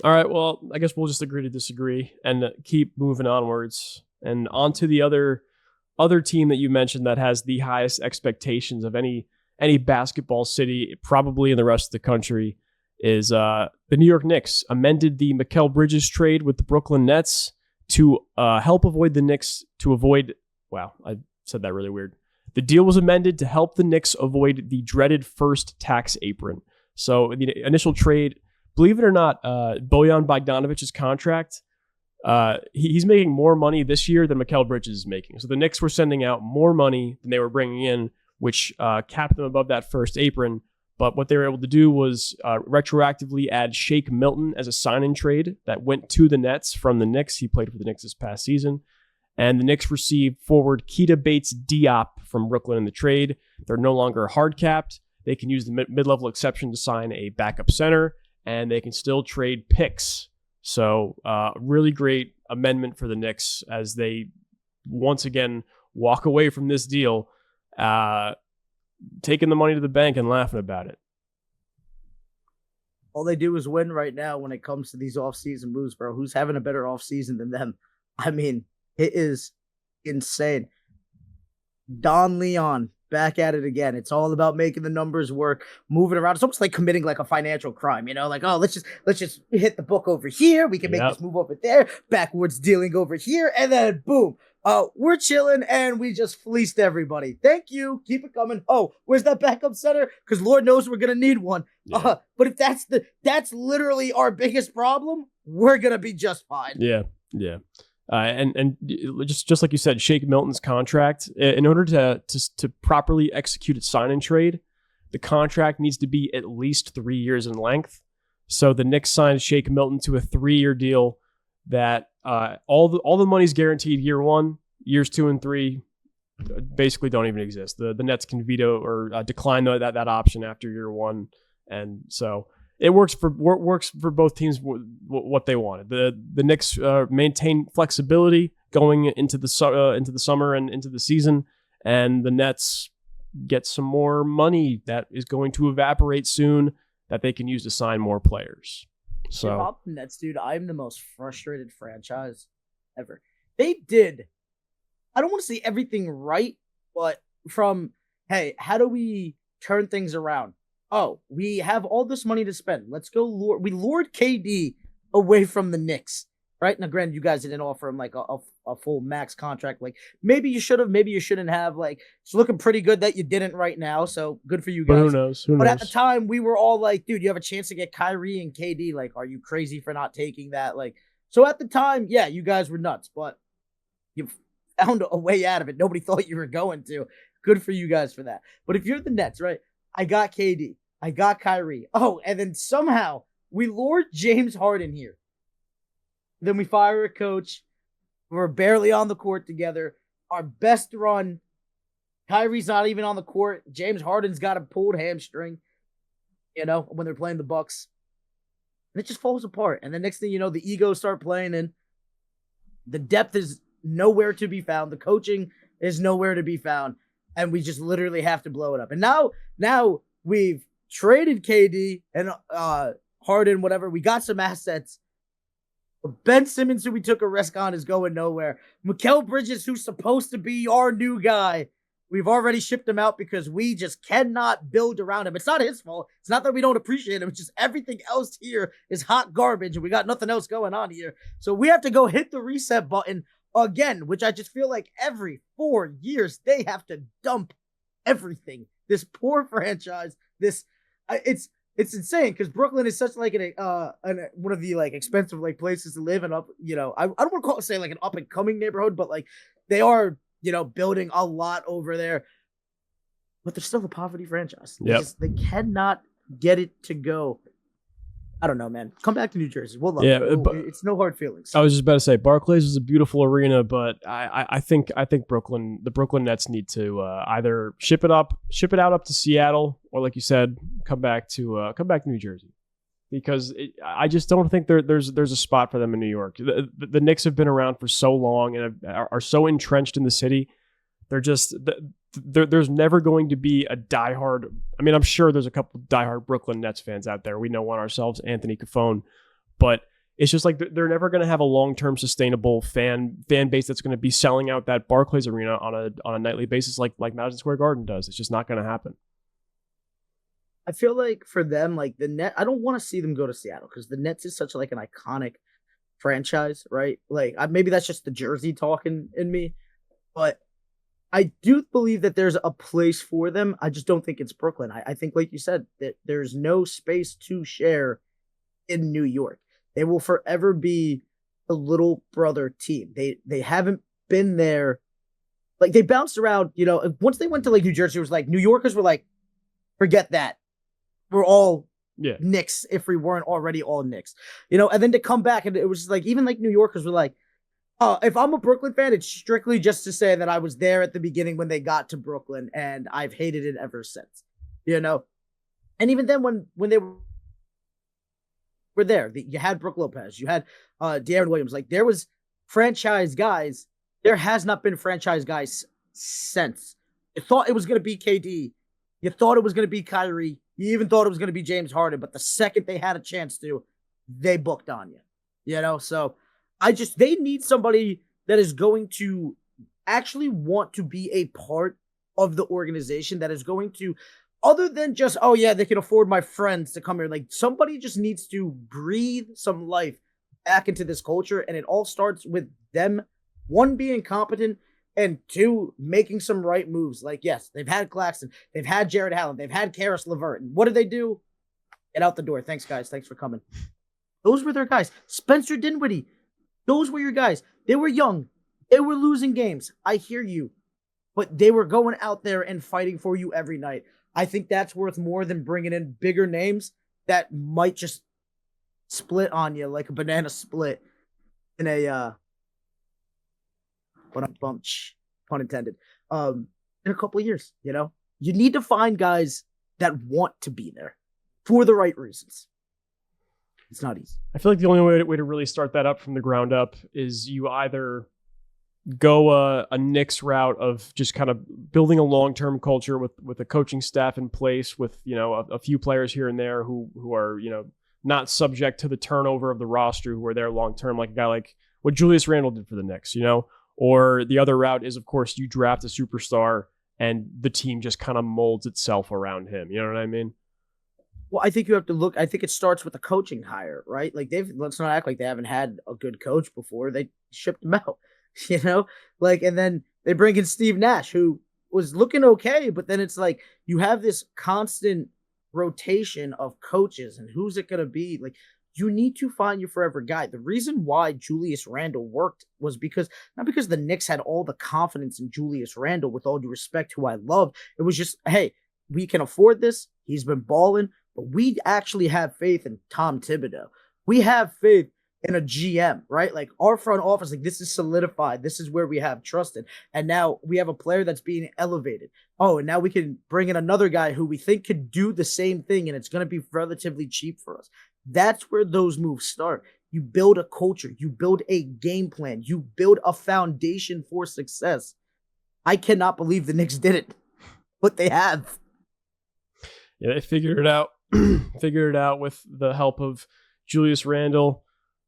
Speaker 2: All right. Well, I guess we'll just agree to disagree and keep moving onwards. And on to the other team that you mentioned that has the highest expectations of any basketball city, probably in the rest of the country, is the New York Knicks. Amended the Mikal Bridges trade with the Brooklyn Nets to help avoid the Knicks wow, I said that really weird. The deal was amended to help the Knicks avoid the dreaded first tax apron. So the initial trade, believe it or not, Bojan Bogdanovic's contract, he's making more money this year than Mikal Bridges is making. So the Knicks were sending out more money than they were bringing in, which capped them above that first apron. But what they were able to do was retroactively add Shake Milton as a sign-in trade that went to the Nets from the Knicks. He played for the Knicks this past season. And the Knicks received forward Keita Bates-Diop from Brooklyn in the trade. They're no longer hard-capped. They can use the mid-level exception to sign a backup center, and they can still trade picks. So really great amendment for the Knicks as they once again walk away from this deal, taking the money to the bank and laughing about it.
Speaker 3: All they do is win right now when it comes to these offseason moves, bro. Who's having a better offseason than them? I mean, it is insane. Don Leon back at it again. It's all about making the numbers work, moving around. It's almost like committing like a financial crime, like, oh, let's just hit the book over here. We can make this move over there, backwards dealing over here, and then boom. We're chilling and we just fleeced everybody. Thank you. Keep it coming. Oh, where's that backup center? Because Lord knows we're gonna need one. Yeah. But if that's literally our biggest problem, we're gonna be just fine.
Speaker 2: Yeah. And just like you said, Shake Milton's contract, in order to properly execute a sign-in trade, the contract needs to be at least 3 years in length. So the Knicks signed Shake Milton to a 3-year deal that all the money's guaranteed year 1, years 2 and 3 basically don't even exist. The Nets can veto or decline that option after year 1, and so it works for both teams what they wanted. The Knicks maintain flexibility going into the summer and into the season, and the Nets get some more money that is going to evaporate soon that they can use to sign more players. So
Speaker 3: about the Nets, dude, I'm the most frustrated franchise ever. They did, I don't want to say everything right, but from, hey, how do we turn things around? Oh, we have all this money to spend. Let's go. We lured KD away from the Knicks, right? Now, granted, you guys didn't offer him like a full max contract. Like maybe you should have, maybe you shouldn't have. Like it's looking pretty good that you didn't right now. So good for you guys.
Speaker 2: But who knows?
Speaker 3: But at the time, we were all like, dude, you have a chance to get Kyrie and KD. Like, are you crazy for not taking that? Like, so at the time, yeah, you guys were nuts, but you found a way out of it. Nobody thought you were going to. Good for you guys for that. But if you're the Nets, right? I got KD. I got Kyrie. Oh, and then somehow we lured James Harden here. Then we fire a coach. We're barely on the court together. Our best run, Kyrie's not even on the court. James Harden's got a pulled hamstring, when they're playing the Bucks. And it just falls apart. And the next thing you know, the egos start playing and the depth is nowhere to be found. The coaching is nowhere to be found. And we just literally have to blow it up. And now we've traded KD and Harden, whatever. We got some assets. Ben Simmons, who we took a risk on, is going nowhere. Mikal Bridges, who's supposed to be our new guy, we've already shipped him out because we just cannot build around him. It's not his fault. It's not that we don't appreciate him. It's just everything else here is hot garbage, and we got nothing else going on here. So we have to go hit the reset button again, which I just feel like every 4 years they have to dump everything. This poor franchise. It's insane because Brooklyn is such like one of the like expensive like places to live and up. I don't want to say like an up and coming neighborhood, but like they are building a lot over there. But they're still a poverty franchise. They cannot get it to go. I don't know, man. Come back to New Jersey. We'll love it. It's no hard feelings.
Speaker 2: I was just about to say Barclays is a beautiful arena, but I think the Brooklyn Nets need to either ship it out up to Seattle, or like you said, come back to New Jersey, because I just don't think there's a spot for them in New York. The Knicks have been around for so long and are so entrenched in the city. There's never going to be a diehard. I mean, I'm sure there's a couple diehard Brooklyn Nets fans out there. We know one ourselves, Anthony Cafone, but it's just like they're never going to have a long-term sustainable fan base that's going to be selling out that Barclays Arena on a nightly basis like Madison Square Garden does. It's just not going to happen.
Speaker 3: I feel like for them, like the Net, I don't want to see them go to Seattle because the Nets is such like an iconic franchise, right? Like maybe that's just the Jersey talking in me, but I do believe that there's a place for them. I just don't think it's Brooklyn. I think, like you said, that there's no space to share in New York. They will forever be a little brother team. They haven't been there. Like they bounced around, once they went to like New Jersey, it was like New Yorkers were like, forget that. We're all Knicks if we weren't already all Knicks. And then to come back and it was like, even like New Yorkers were like, if I'm a Brooklyn fan, it's strictly just to say that I was there at the beginning when they got to Brooklyn, and I've hated it ever since. And even then, when they were there, you had Brook Lopez, you had De'Aaron Williams. Like there was franchise guys. There has not been franchise guys since. You thought it was going to be KD. You thought it was going to be Kyrie. You even thought it was going to be James Harden. But the second they had a chance to, they booked on you. So. They need somebody that is going to actually want to be a part of the organization, that is going to, other than just, oh yeah, they can afford my friends to come here. Like somebody just needs to breathe some life back into this culture. And it all starts with them, one, being competent, and two, making some right moves. Like, yes, they've had Claxton, they've had Jared Allen, they've had Karis LeVert. And what do? Get out the door. Thanks, guys. Thanks for coming. Those were their guys. Spencer Dinwiddie. Those were your guys. They were young. They were losing games. I hear you. But they were going out there and fighting for you every night. I think that's worth more than bringing in bigger names that might just split on you like a banana split in a bunch, pun intended, in a couple of years. You need to find guys that want to be there for the right reasons. It's not easy. I
Speaker 2: feel like the only way to really start that up from the ground up is you either go a Knicks route of just kind of building a long-term culture with a coaching staff in place, with a few players here and there who are not subject to the turnover of the roster, who are there long-term, like a guy like what Julius Randle did for the Knicks, or the other route is, of course, you draft a superstar and the team just kind of molds itself around him. You know what I mean?
Speaker 3: Well, I think you have to look. I think it starts with a coaching hire, right? Like let's not act like they haven't had a good coach before. They shipped him out, and then they bring in Steve Nash, who was looking okay, but then it's like you have this constant rotation of coaches, and who's it going to be? Like you need to find your forever guy. The reason why Julius Randle worked was not because the Knicks had all the confidence in Julius Randle, with all due respect, who I love. It was just, hey, we can afford this. He's been balling. But we actually have faith in Tom Thibodeau. We have faith in a GM, right? Like our front office, like this is solidified. This is where we have trusted. And now we have a player that's being elevated. Oh, and now we can bring in another guy who we think could do the same thing and it's going to be relatively cheap for us. That's where those moves start. You build a culture, you build a game plan, you build a foundation for success. I cannot believe the Knicks did it, but they have.
Speaker 2: Yeah, they figured it out. Figured it out with the help of Julius Randle,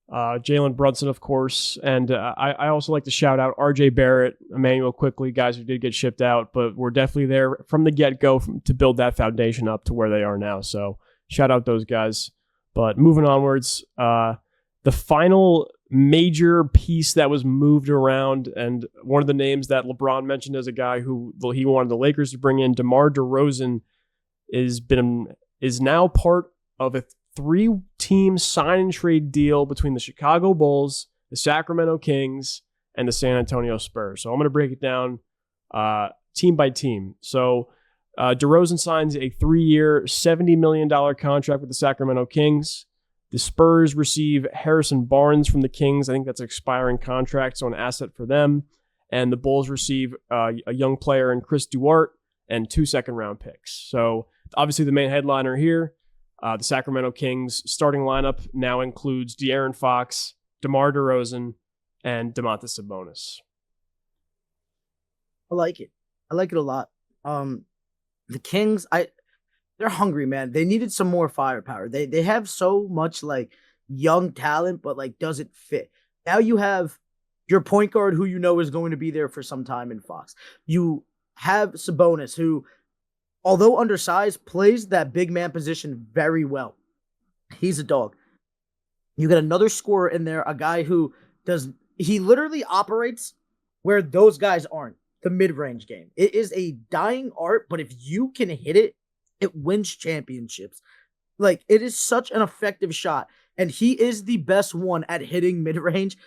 Speaker 2: Jalen Brunson, of course. And I also like to shout out RJ Barrett, Emmanuel Quickly, guys who did get shipped out, but we're definitely there from the get-go to build that foundation up to where they are now. So shout out those guys. But moving onwards, the final major piece that was moved around, and one of the names that LeBron mentioned as a guy who he wanted the Lakers to bring in, DeMar DeRozan, is now part of a 3-team sign and trade deal between the Chicago Bulls, the Sacramento Kings, and the San Antonio Spurs. So I'm going to break it down team by team. So DeRozan signs a 3-year, $70 million contract with the Sacramento Kings. The Spurs receive Harrison Barnes from the Kings. I think that's an expiring contract, so an asset for them. And the Bulls receive a young player in Chris Duarte and 2 second-round picks. So obviously the main headliner here, the Sacramento Kings starting lineup now includes De'Aaron Fox, DeMar DeRozan, and Domantas Sabonis.
Speaker 3: I like it. I like it a lot. The Kings, they're hungry, man. They needed some more firepower. They have so much like young talent, but like does it fit? Now you have your point guard who you know is going to be there for some time in Fox. You have Sabonis who, although undersized, plays that big man position very well. He's a dog. You get another scorer in there, a guy who he literally operates where those guys aren't, the mid-range game. It is a dying art, but if you can hit it, it wins championships. Like, it is such an effective shot, and he is the best one at hitting mid-range.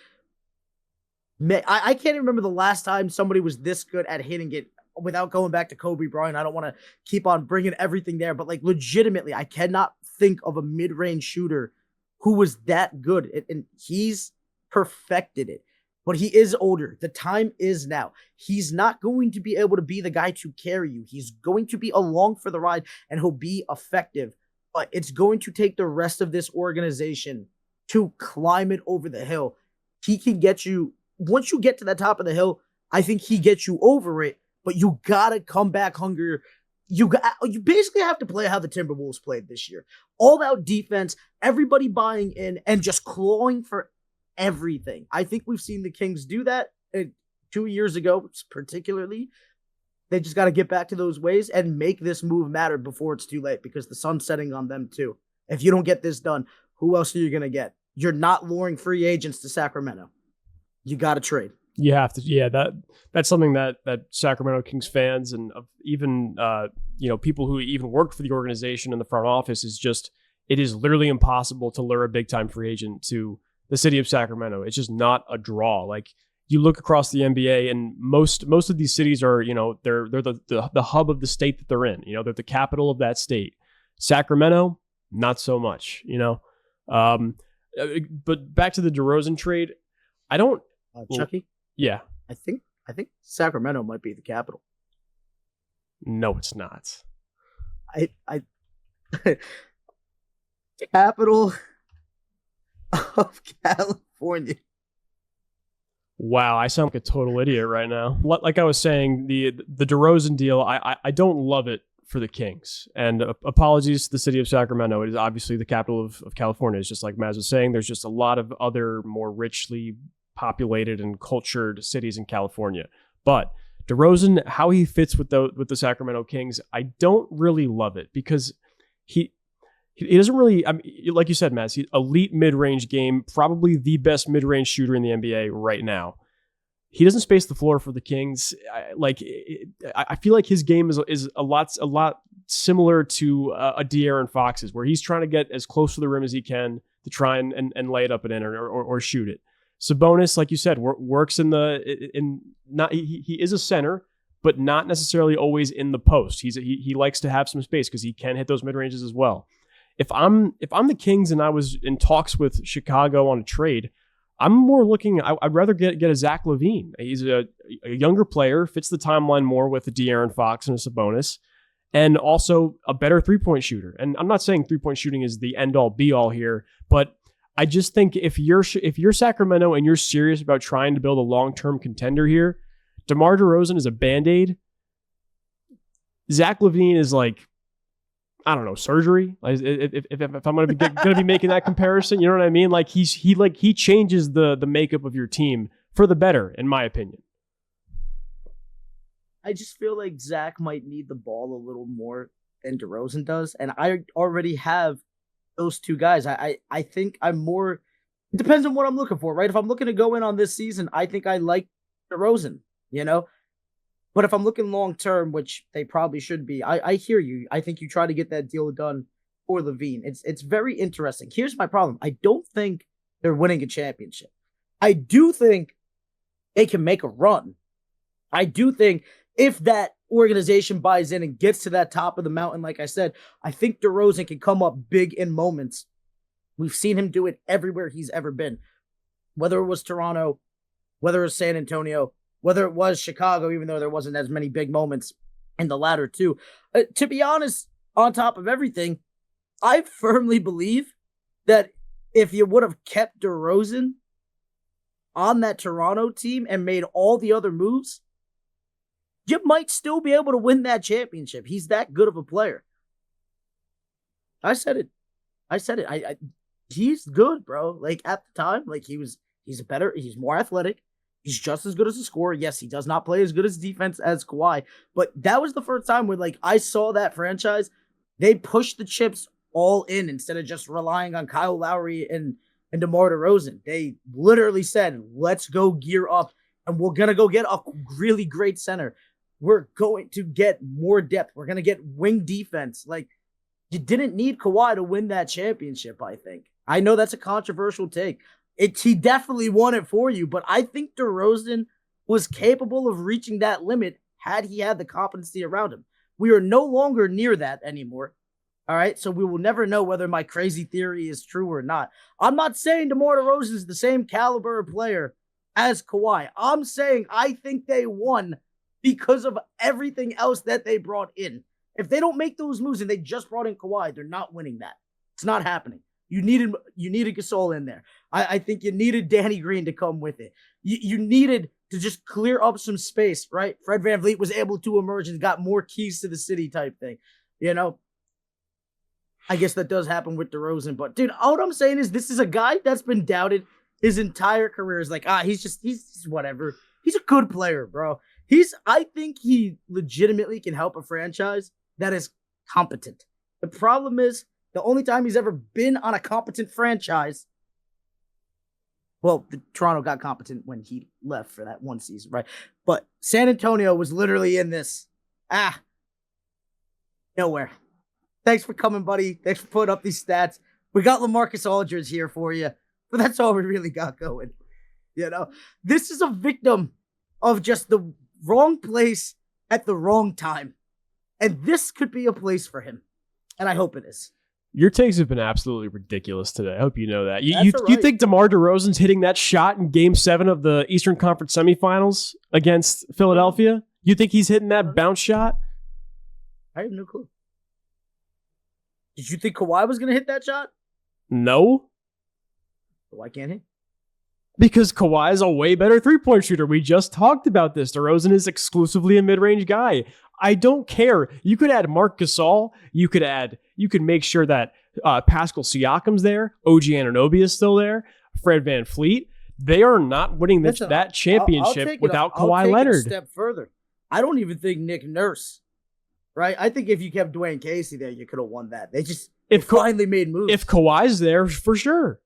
Speaker 3: I can't even remember the last time somebody was this good at hitting it without going back to Kobe Bryant. I don't want to keep on bringing everything there, but like legitimately, I cannot think of a mid-range shooter who was that good, and he's perfected it. But he is older. The time is now. He's not going to be able to be the guy to carry you. He's going to be along for the ride, and he'll be effective. But it's going to take the rest of this organization to climb it over the hill. He can get you, once you get to the top of the hill, I think he gets you over it, but you got to come back hungrier. You basically have to play how the Timberwolves played this year. All out defense, everybody buying in, and just clawing for everything. I think we've seen the Kings do that 2 years ago, particularly. They just got to get back to those ways and make this move matter before it's too late, because the sun's setting on them too. If you don't get this done, who else are you going to get? You're not luring free agents to Sacramento. You got to trade.
Speaker 2: You have to. Yeah, that's something that Sacramento Kings fans and even people who even worked for the organization in the front office it is literally impossible to lure a big time free agent to the city of Sacramento. It's just not a draw. Like, you look across the NBA, and most of these cities are, they're the hub of the state that they're in. They're the capital of that state. Sacramento, not so much. But back to the DeRozan trade, I don't.
Speaker 3: Chucky.
Speaker 2: Yeah,
Speaker 3: I think Sacramento might be the capital.
Speaker 2: No, it's not.
Speaker 3: I capital of California.
Speaker 2: Wow, I sound like a total idiot right now. Like I was saying, the DeRozan deal, I don't love it for the Kings. And apologies to the city of Sacramento. It is obviously the capital of California. It's just like Mazz was saying, there's just a lot of other more richly populated and cultured cities in California. But DeRozan, how he fits with the Sacramento Kings, I don't really love it, because he doesn't really, like you said, Mazz, he's elite mid-range game, probably the best mid-range shooter in the NBA right now. He doesn't space the floor for the Kings. I feel like his game is a lot similar to a De'Aaron Fox's, where he's trying to get as close to the rim as he can to try and lay it up and in or shoot it. Sabonis, like you said, works he is a center, but not necessarily always in the post. He likes to have some space because he can hit those mid ranges as well. if I'm the Kings and I was in talks with Chicago on a trade, I'm more looking. I'd rather get a Zach LaVine. He's a younger player, fits the timeline more with a De'Aaron Fox and a Sabonis, and also a better 3-point shooter. And I'm not saying 3-point shooting is the end all be all here, but I just think if you're Sacramento and you're serious about trying to build a long-term contender here, DeMar DeRozan is a Band-Aid. Zach LaVine is like, I don't know, surgery. Like, if I'm going to be making that comparison, you know what I mean? Like he changes the makeup of your team for the better, in my opinion.
Speaker 3: I just feel like Zach might need the ball a little more than DeRozan does, and I already have those two guys. I think I'm more. It depends on what I'm looking for, right? If I'm looking to go in on this season, I think I like DeRozan, you know. But if I'm looking long term, which they probably should be, I hear you. I think you try to get that deal done for LaVine. It's very interesting. Here's my problem. I don't think they're winning a championship. I do think they can make a run. I do think if that organization buys in and gets to that top of the mountain, like I said, I think DeRozan can come up big in moments. We've seen him do it everywhere he's ever been. Whether it was Toronto, whether it was San Antonio, whether it was Chicago, even though there wasn't as many big moments in the latter two. To be honest, on top of everything, I firmly believe that if you would have kept DeRozan on that Toronto team and made all the other moves, you might still be able to win that championship. He's that good of a player. I said it. He's good, bro. Like at the time, like he's more athletic. He's just as good as a scorer. Yes, he does not play as good as defense as Kawhi, but that was the first time where like I saw that franchise, they pushed the chips all in instead of just relying on Kyle Lowry and DeMar DeRozan. They literally said, let's go gear up and we're going to go get a really great center. We're going to get more depth. We're going to get wing defense. Like, you didn't need Kawhi to win that championship, I think. I know that's a controversial take. He definitely won it for you, but I think DeRozan was capable of reaching that limit had he had the competency around him. We are no longer near that anymore. All right, so we will never know whether my crazy theory is true or not. I'm not saying DeMar DeRozan is the same caliber of player as Kawhi. I'm saying I think they won because of everything else that they brought in. If they don't make those moves and they just brought in Kawhi, they're not winning that. It's not happening. You needed Gasol in there. I think you needed Danny Green to come with it. You needed to just clear up some space, right? Fred VanVleet was able to emerge and got more keys to the city type thing. You know, I guess that does happen with DeRozan. But, dude, all I'm saying is this is a guy that's been doubted his entire career. Is like, he's whatever. He's a good player, bro. I think he legitimately can help a franchise that is competent. The problem is, the only time he's ever been on a competent franchise, well, Toronto got competent when he left for that one season, right? But San Antonio was literally in this, nowhere. Thanks for coming, buddy. Thanks for putting up these stats. We got LaMarcus Aldridge here for you, but that's all we really got going. You know, this is a victim of just the wrong place at the wrong time. And this could be a place for him. And I hope it is.
Speaker 2: Your takes have been absolutely ridiculous today. I hope you know that. You think DeMar DeRozan's hitting that shot in Game 7 of the Eastern Conference semifinals against Philadelphia? You think he's hitting that bounce shot?
Speaker 3: I have no clue. Did you think Kawhi was going to hit that shot?
Speaker 2: No.
Speaker 3: Why can't he?
Speaker 2: Because Kawhi is a way better 3-point shooter. We just talked about this. DeRozan is exclusively a mid-range guy. I don't care. You could add Marc Gasol. You could make sure that Pascal Siakam's there. OG Anunoby is still there. Fred VanVleet. They are not winning that championship without Kawhi Leonard.
Speaker 3: A step further. I don't even think Nick Nurse, right? I think if you kept Dwayne Casey there, you could have won that. They finally made moves.
Speaker 2: If Kawhi's there, for sure.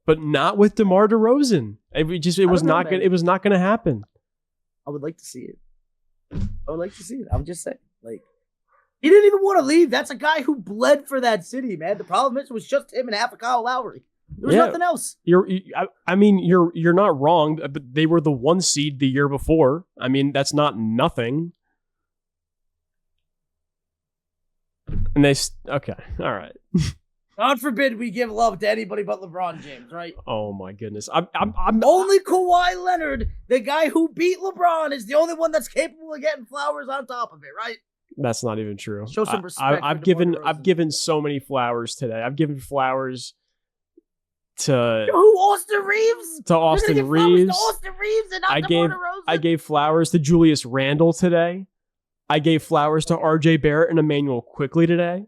Speaker 2: But not with DeMar DeRozan. It was not going to happen.
Speaker 3: I would like to see it. I'm just saying. Like, he didn't even want to leave. That's a guy who bled for that city, man. The problem is it was just him and half of Kyle Lowry. There was nothing else. You're
Speaker 2: not wrong, but they were the 1 seed the year before. I mean, that's not nothing. And okay, all right.
Speaker 3: God forbid we give love to anybody but LeBron James, right?
Speaker 2: Oh my goodness. I'm
Speaker 3: only Kawhi Leonard, the guy who beat LeBron, is the only one that's capable of getting flowers on top of it, right?
Speaker 2: That's not even true.
Speaker 3: Show some respect.
Speaker 2: I've given so many flowers today. I've given flowers to
Speaker 3: who? Austin Reeves?
Speaker 2: To Austin Reeves.
Speaker 3: To Austin Reeves and not DeMar DeRozan?
Speaker 2: I gave flowers to Julius Randle today. I gave flowers to RJ Barrett and Emmanuel Quickly today.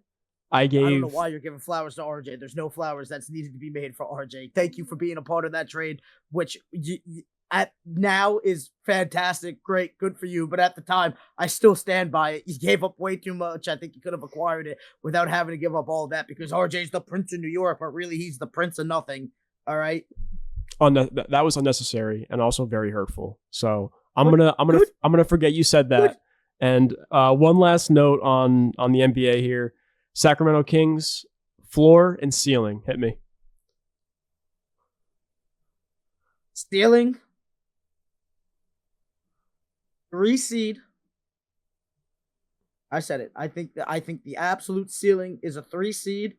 Speaker 2: I don't
Speaker 3: know why you're giving flowers to RJ. There's no flowers that's needed to be made for RJ. Thank you for being a part of that trade, which at now is fantastic. Great. Good for you. But at the time, I still stand by it. You gave up way too much. I think you could have acquired it without having to give up all that because RJ's the Prince of New York, but really he's the Prince of nothing. All right.
Speaker 2: That was unnecessary and also very hurtful. So I'm gonna forget you said that. Good. And one last note on the NBA here. Sacramento Kings, floor and ceiling. Hit me.
Speaker 3: Ceiling, 3 seed. I said it. I think the absolute ceiling is a 3 seed,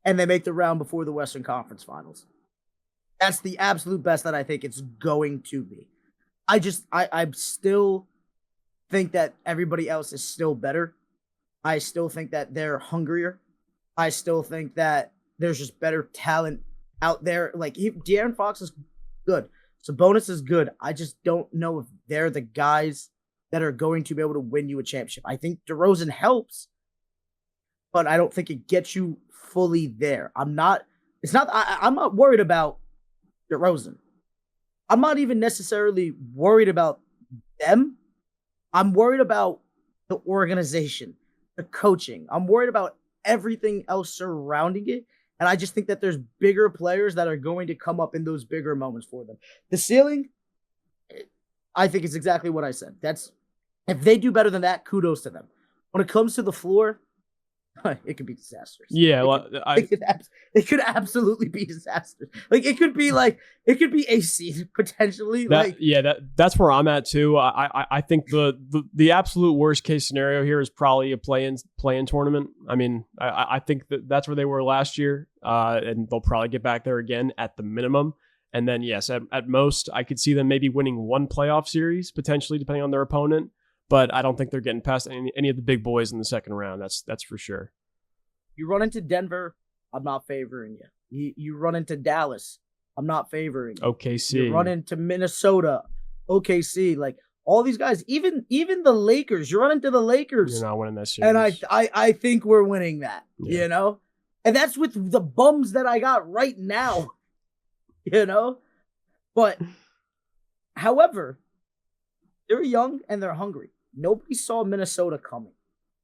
Speaker 3: and they make the round before the Western Conference Finals. That's the absolute best that I think it's going to be. I still think that everybody else is still better. I still think that they're hungrier. I still think that there's just better talent out there. Like, De'Aaron Fox is good. Sabonis is good. I just don't know if they're the guys that are going to be able to win you a championship. I think DeRozan helps, but I don't think it gets you fully there. I'm not worried about DeRozan. I'm not even necessarily worried about them. I'm worried about the organization, the coaching. I'm worried about everything else surrounding it. And I just think that there's bigger players that are going to come up in those bigger moments for them. The ceiling, I think it's exactly what I said. If they do better than that, kudos to them. When it comes to the floor, it could be disastrous.
Speaker 2: Yeah,
Speaker 3: it could absolutely be disastrous. It could be a seed potentially.
Speaker 2: That's where I'm at too. I think the absolute worst case scenario here is probably a play-in tournament. I mean, I think that's where they were last year, and they'll probably get back there again at the minimum. And then yes, at most, I could see them maybe winning one playoff series potentially, depending on their opponent. But I don't think they're getting past any of the big boys in the second round. That's for sure.
Speaker 3: You run into Denver, I'm not favoring you. You run into Dallas, I'm not favoring you.
Speaker 2: OKC.
Speaker 3: You run into Minnesota, OKC, like all these guys, even the Lakers. You run into the Lakers.
Speaker 2: You're not winning that series.
Speaker 3: And I think we're winning that, you know? And that's with the bums that I got right now, you know? But, however, they're young and they're hungry. Nobody saw Minnesota coming,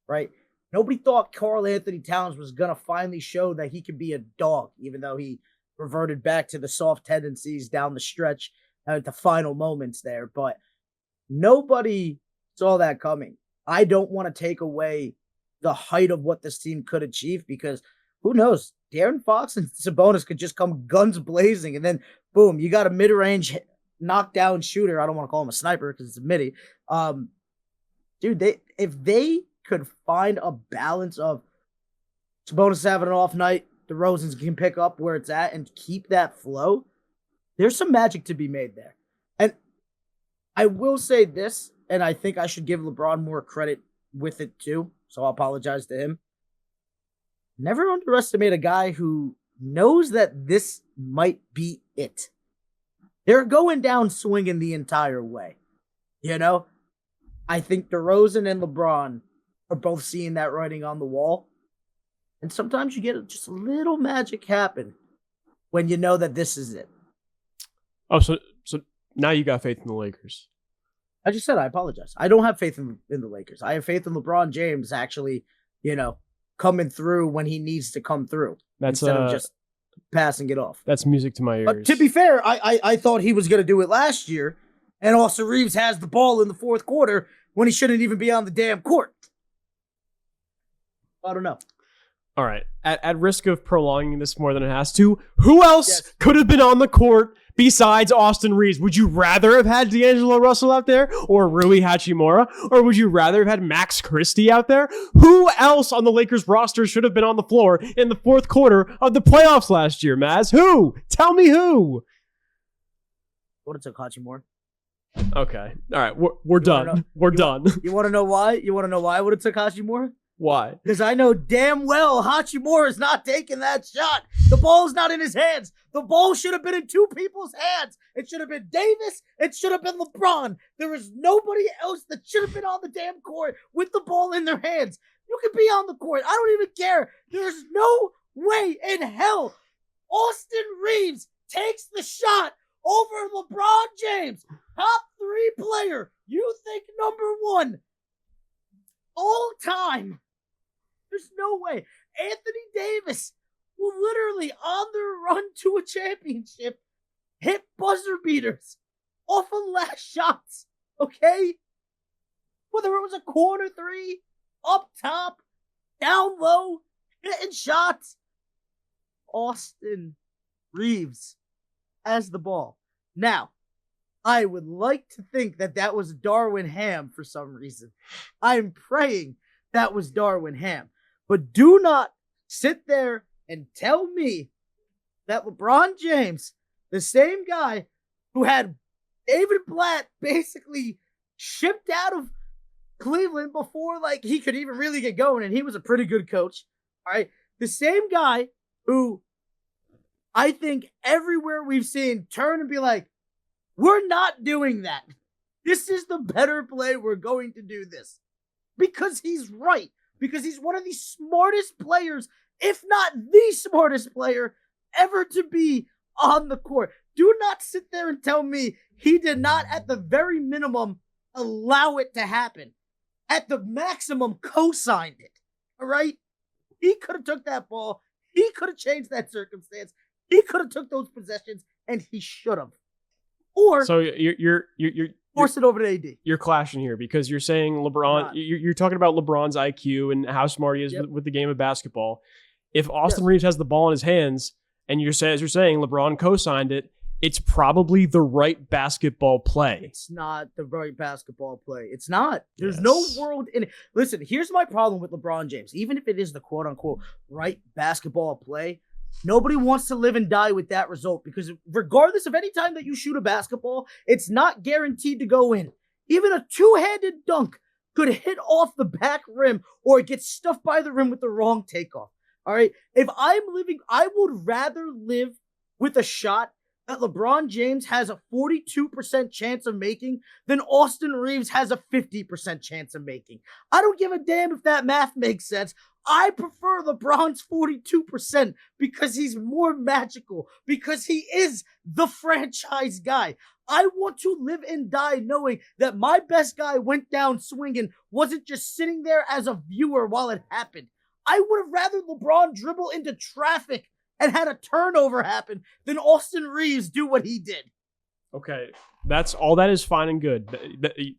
Speaker 3: right? Nobody thought Karl Anthony Towns was going to finally show that he could be a dog, even though he reverted back to the soft tendencies down the stretch at the final moments there. But nobody saw that coming. I don't want to take away the height of what this team could achieve because who knows? De'Aaron Fox and Sabonis could just come guns blazing and then, boom, you got a mid-range knockdown shooter. I don't want to call him a sniper because it's a midi. Dude, if they could find a balance of Sabonis having an off night, DeRozan can pick up where it's at and keep that flow, there's some magic to be made there. And I will say this, and I think I should give LeBron more credit with it too, so I'll apologize to him. Never underestimate a guy who knows that this might be it. They're going down swinging the entire way. You know? I think DeRozan and LeBron are both seeing that writing on the wall. And sometimes you get just a little magic happen when you know that this is it.
Speaker 2: Oh, so now you got faith in the Lakers.
Speaker 3: I just said I apologize. I don't have faith in the Lakers. I have faith in LeBron James actually, coming through when he needs to come through. Instead of just passing it off.
Speaker 2: That's music to my ears.
Speaker 3: But to be fair, I thought he was going to do it last year, and Austin Reeves has the ball in the fourth quarter when he shouldn't even be on the damn court. I don't know.
Speaker 2: All right. At risk of prolonging this more than it has to, who else could have been on the court besides Austin Reeves? Would you rather have had D'Angelo Russell out there or Rui Hachimura? Or would you rather have had Max Christie out there? Who else on the Lakers roster should have been on the floor in the fourth quarter of the playoffs last year, Mazz? Who? Tell me who.
Speaker 3: Would have took Hachimura.
Speaker 2: Okay. All right. We're done. We're done.
Speaker 3: You want to know why? You want to know why I would have took Hachimura?
Speaker 2: Why?
Speaker 3: Because I know damn well Hachimura is not taking that shot. The ball's not in his hands. The ball should have been in two people's hands. It should have been Davis. It should have been LeBron. There is nobody else that should have been on the damn court with the ball in their hands. You could be on the court. I don't even care. There's no way in hell Austin Reeves takes the shot over LeBron James, top 3 player. You think number 1 all time. There's no way. Anthony Davis, who literally on their run to a championship, hit buzzer beaters off of last shots. Okay? Whether it was a corner 3, up top, down low, hitting shots. Austin Reeves has the ball. Now, I would like to think that that was Darwin Ham for some reason. I'm praying that was Darwin Ham. But do not sit there and tell me that LeBron James, the same guy who had David Blatt basically shipped out of Cleveland before like he could even really get going, and he was a pretty good coach. All right. The same guy who I think everywhere we've seen turn and be like, we're not doing that. This is the better play. We're going to do this. Because he's right. Because he's one of the smartest players, if not the smartest player, ever to be on the court. Do not sit there and tell me he did not, at the very minimum, allow it to happen. At the maximum, co-signed it. All right? He could have took that ball. He could have changed that circumstance. He could have took those possessions, and he should have. Or
Speaker 2: so you're
Speaker 3: force it over to AD.
Speaker 2: You're clashing here because you're saying LeBron. You're talking about LeBron's IQ and how smart he is with the game of basketball. If Austin Reeves has the ball in his hands, and as you're saying LeBron co-signed it, it's probably the right basketball play.
Speaker 3: It's not the right basketball play. It's not. There's no world in it. Listen, here's my problem with LeBron James. Even if it is the quote-unquote right basketball play, nobody wants to live and die with that result because regardless of any time that you shoot a basketball, it's not guaranteed to go in. Even a two-handed dunk could hit off the back rim or get stuffed by the rim with the wrong takeoff. All right? If I'm living, I would rather live with a shot that LeBron James has a 42% chance of making than Austin Reeves has a 50% chance of making. I don't give a damn if that math makes sense. I prefer LeBron's 42% because he's more magical, because he is the franchise guy. I want to live and die knowing that my best guy went down swinging, wasn't just sitting there as a viewer while it happened. I would have rather LeBron dribble into traffic and had a turnover happen than Austin Reeves do what he did.
Speaker 2: Okay, that's all. That is fine and good.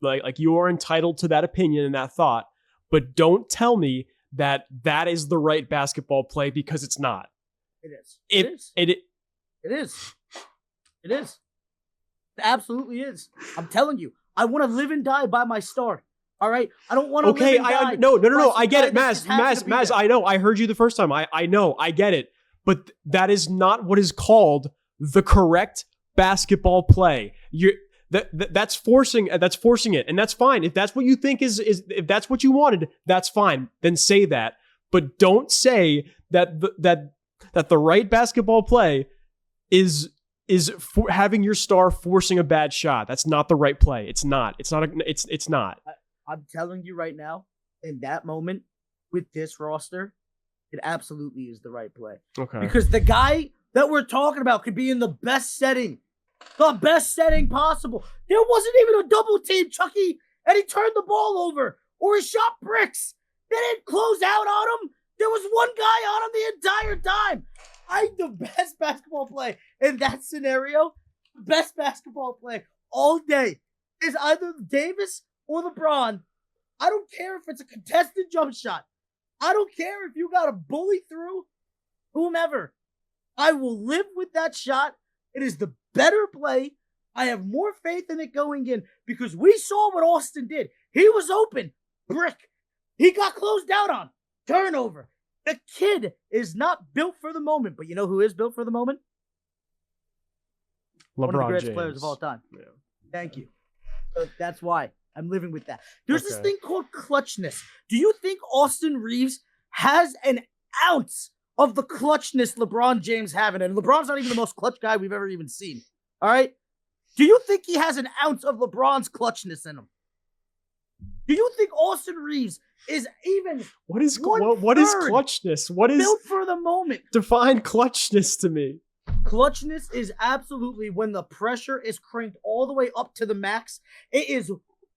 Speaker 2: Like you are entitled to that opinion and that thought, but don't tell me that is the right basketball play because it's not.
Speaker 3: It is.
Speaker 2: It is.
Speaker 3: It is. It absolutely is. I'm telling you, I want to live and die by my star. All right, I don't want to.
Speaker 2: Okay,
Speaker 3: live and die.
Speaker 2: No. I get it, Mazz. I know. I heard you the first time. I know. I get it. But that is not what is called the correct basketball play. That's forcing it, and that's fine. If that's what you think is if that's what you wanted, that's fine. Then say that. But don't say that the right basketball play is having your star forcing a bad shot. That's not the right play. It's not. It's not.
Speaker 3: I'm telling you right now, in that moment with this roster, it absolutely is the right play.
Speaker 2: Okay.
Speaker 3: Because the guy that we're talking about could be in the best setting possible. There wasn't even a double team, Chucky, and he turned the ball over or he shot bricks. They didn't close out on him. There was one guy on him the entire time. The best basketball play in that scenario, best basketball play all day is either Davis or LeBron. I don't care if it's a contested jump shot. I don't care if you got to bully through whomever. I will live with that shot. It is the better play. I have more faith in it going in because we saw what Austin did. He was open. Brick. He got closed out on. Turnover. The kid is not built for the moment, but you know who is built for the moment?
Speaker 2: LeBron
Speaker 3: One of the greatest
Speaker 2: James.
Speaker 3: players of all time.
Speaker 2: Yeah.
Speaker 3: Thank you. So that's why I'm living with that. There's this
Speaker 2: Okay.
Speaker 3: thing called clutchness. Do you think Austin Reeves has an ounce of the clutchness LeBron James having? And LeBron's not even the most clutch guy we've ever even seen. All right? Do you think he has an ounce of LeBron's clutchness in him? Do you think Austin Reeves is even
Speaker 2: What is
Speaker 3: one-third
Speaker 2: clutchness? What is
Speaker 3: built for the moment?
Speaker 2: define clutchness to me?
Speaker 3: Clutchness is absolutely when the pressure is cranked all the way up to the max. It is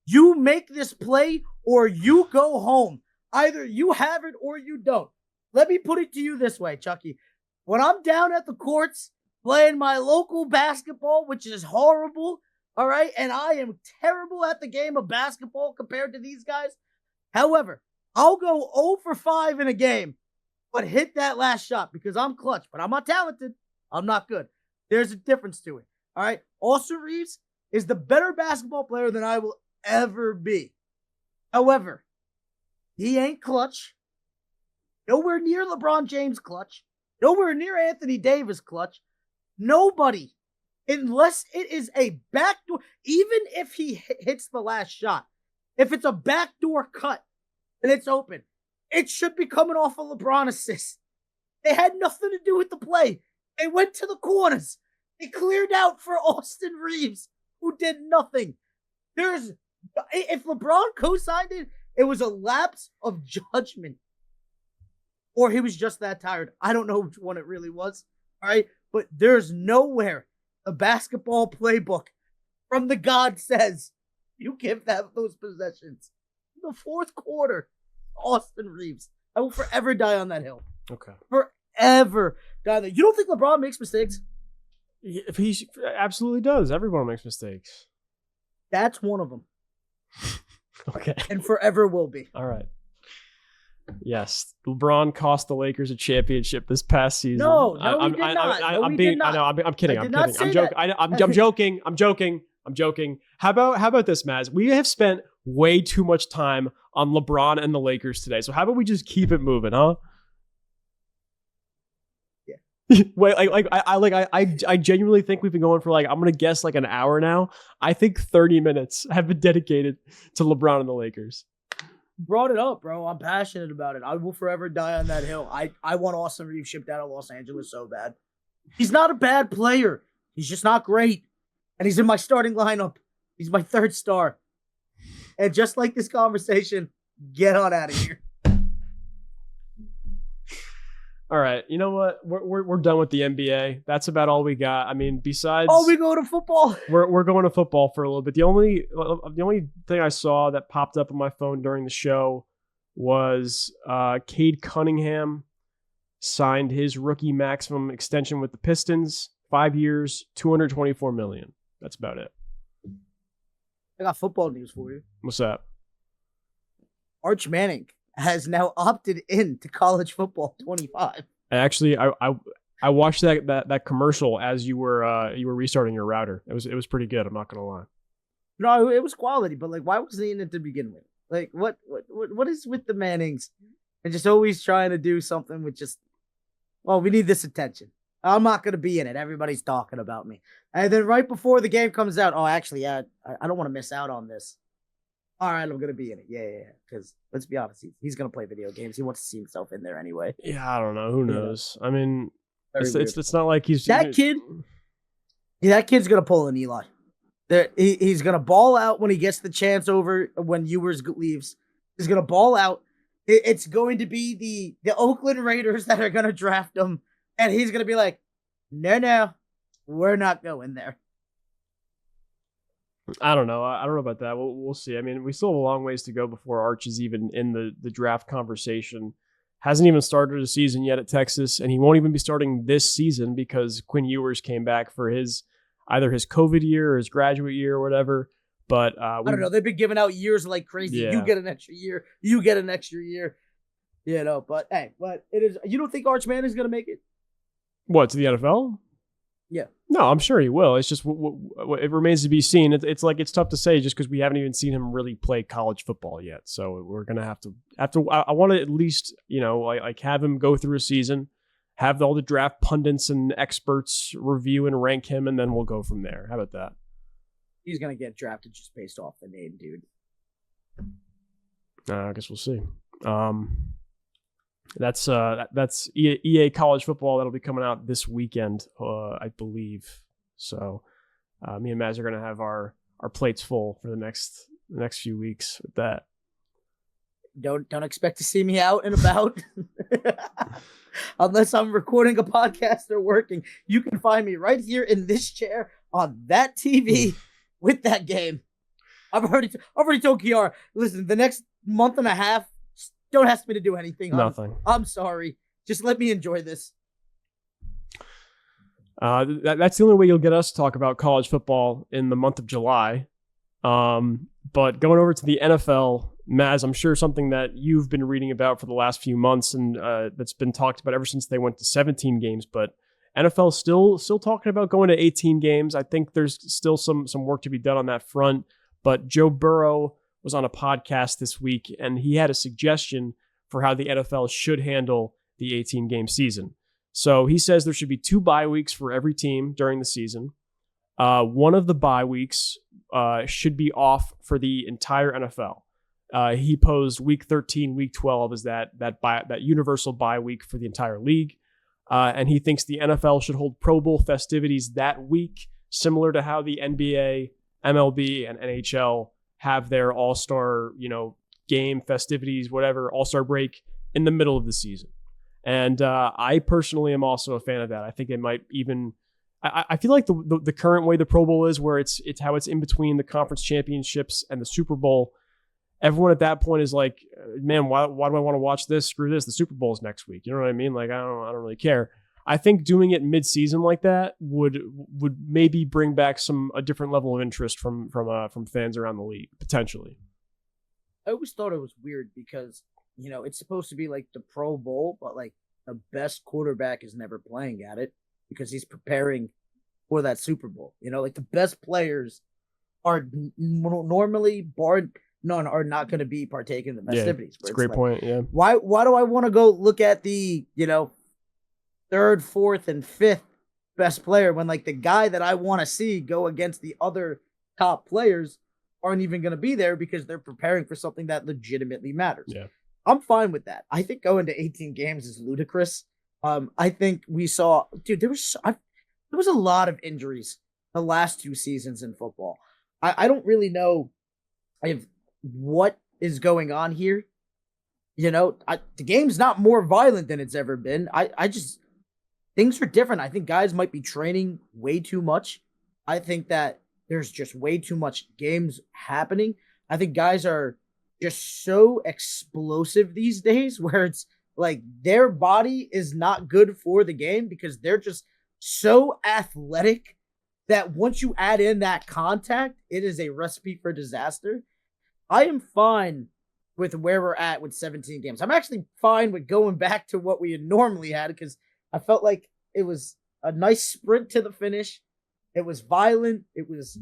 Speaker 3: you make this play or you go home. Either you have it or you don't. Let me put it to you this way, Chucky. When I'm down at the courts playing my local basketball, which is horrible, all right, and I am terrible at the game of basketball compared to these guys. However, I'll go 0 for 5 in a game, but hit that last shot because I'm clutch, but I'm not talented. I'm not good. There's a difference to it. All right. Austin Reeves is the better basketball player than I will ever be. However, he ain't clutch. Nowhere near LeBron James clutch. Nowhere near Anthony Davis clutch. Nobody, unless it is a backdoor, even if he hits the last shot, if it's a backdoor cut and it's open, it should be coming off a LeBron assist. They had nothing to do with the play. They went to the corners. They cleared out for Austin Reeves, who did nothing. If LeBron co-signed it, it was a lapse of judgment. Or he was just that tired. I don't know which one it really was. All right. But there's nowhere the basketball playbook from the God says you give those possessions. In the fourth quarter, Austin Reeves. I will forever die on that hill.
Speaker 2: Okay.
Speaker 3: Forever die on that. You don't think LeBron makes mistakes?
Speaker 2: He absolutely does. Everyone makes mistakes.
Speaker 3: That's one of them.
Speaker 2: Okay.
Speaker 3: And forever will be.
Speaker 2: All right. Yes, LeBron cost the Lakers a championship this past season.
Speaker 3: No, he did not.
Speaker 2: I'm kidding. I'm kidding. I'm joking. How about this, Mazz? We have spent way too much time on LeBron and the Lakers today. So how about we just keep it moving, huh?
Speaker 3: Yeah.
Speaker 2: Wait, I genuinely think we've been going for I'm gonna guess an hour now. I think 30 minutes have been dedicated to LeBron and the Lakers.
Speaker 3: Brought it up, bro. I'm passionate about it. I will forever die on that hill. I want Austin Reeves shipped out of Los Angeles so bad. He's not a bad player. He's just not great. And he's in my starting lineup. He's my third star. And just like this conversation, get on out of here.
Speaker 2: All right, you know what? We're done with the NBA. That's about all we got. I mean, besides,
Speaker 3: we go to football.
Speaker 2: We're going to football for a little bit. The only thing I saw that popped up on my phone during the show was Cade Cunningham signed his rookie maximum extension with the Pistons, 5 years, $224 million. That's about it.
Speaker 3: I got football news for you.
Speaker 2: What's that?
Speaker 3: Arch Manning has now opted in to college football 25.
Speaker 2: Actually, I watched that commercial as you were restarting your router. It was pretty good. I'm not gonna lie.
Speaker 3: No, it was quality, but why wasn't he in it to begin with? What is with the Mannings and just always trying to do something with just, we need this attention. I'm not gonna be in it. Everybody's talking about me, and then right before the game comes out, I don't want to miss out on this. All right, I'm going to be in it. Yeah. Because let's be honest, he's going to play video games. He wants to see himself in there anyway.
Speaker 2: Yeah, I don't know. Who knows? I mean, it's not like he's...
Speaker 3: That kid, that kid's going to pull an Eli. He's going to ball out when he gets the chance over when Ewers leaves. He's going to ball out. It's going to be the Oakland Raiders that are going to draft him. And he's going to be like, no, we're not going there.
Speaker 2: I don't know. I don't know about that. We'll see. I mean, we still have a long ways to go before Arch is even in the draft conversation. Hasn't even started a season yet at Texas, and he won't even be starting this season because Quinn Ewers came back for either his COVID year or his graduate year or whatever. But I
Speaker 3: don't know. They've been giving out years like crazy.
Speaker 2: Yeah.
Speaker 3: You get an extra year. You get an extra year. But hey, it is. You don't think Arch Manning is going to make it?
Speaker 2: What, to the NFL?
Speaker 3: Yeah.
Speaker 2: No, I'm sure he will. It's just it remains to be seen. It's like it's tough to say just because we haven't even seen him really play college football yet. So we're gonna have to. I want to at least like have him go through a season, have all the draft pundits and experts review and rank him, and then we'll go from there. How about that?
Speaker 3: He's gonna get drafted just based off the name, dude.
Speaker 2: I guess we'll see. That's EA College Football that'll be coming out this weekend, I believe. So me and Mazz are gonna have our plates full for the next few weeks with that.
Speaker 3: Don't expect to see me out and about unless I'm recording a podcast or working. You can find me right here in this chair on that TV with that game. I've already told Kiara, listen, the next month and a half, don't ask me to do anything.
Speaker 2: Nothing.
Speaker 3: I'm sorry. Just let me enjoy this.
Speaker 2: That's the only way you'll get us to talk about college football in the month of July. But going over to the NFL, Mazz, I'm sure something that you've been reading about for the last few months and that's been talked about ever since they went to 17 games. But NFL still talking about going to 18 games. I think there's still some work to be done on that front. But Joe Burrow was on a podcast this week, and he had a suggestion for how the NFL should handle the 18-game season. So he says there should be 2 bye weeks for every team during the season. One of the bye weeks should be off for the entire NFL. He posed week 13, week 12 as that universal bye week for the entire league. And he thinks the NFL should hold Pro Bowl festivities that week, similar to how the NBA, MLB, and NHL have their all-star, game festivities, whatever, all-star break in the middle of the season. And I personally am also a fan of that. I think it might even, I feel like the current way the Pro Bowl is, where it's how it's in between the conference championships and the Super Bowl. Everyone at that point is like, man, why do I want to watch this? Screw this. The Super Bowl is next week. You know what I mean? Like, I don't really care. I think doing it mid-season like that would maybe bring back a different level of interest from fans around the league, potentially.
Speaker 3: I always thought it was weird because, it's supposed to be like the Pro Bowl, but like the best quarterback is never playing at it because he's preparing for that Super Bowl. Like the best players are normally, barred none, are not going to be partaking in the festivities.
Speaker 2: That's a great point. Yeah.
Speaker 3: Why do I want to go look at the, third, fourth, and fifth best player when like the guy that I want to see go against the other top players aren't even going to be there because they're preparing for something that legitimately matters?
Speaker 2: Yeah.
Speaker 3: I'm fine with that. I think going to 18 games is ludicrous. I think we saw, dude, there was a lot of injuries the last 2 seasons in football. I don't really know what is going on here. The game's not more violent than it's ever been. I just, things are different. I think guys might be training way too much. I think that there's just way too much games happening. I think guys are just so explosive these days where it's like their body is not good for the game because they're just so athletic that once you add in that contact, it is a recipe for disaster. I am fine with where we're at with 17 games. I'm actually fine with going back to what we had normally had because I felt like it was a nice sprint to the finish. It was violent. It was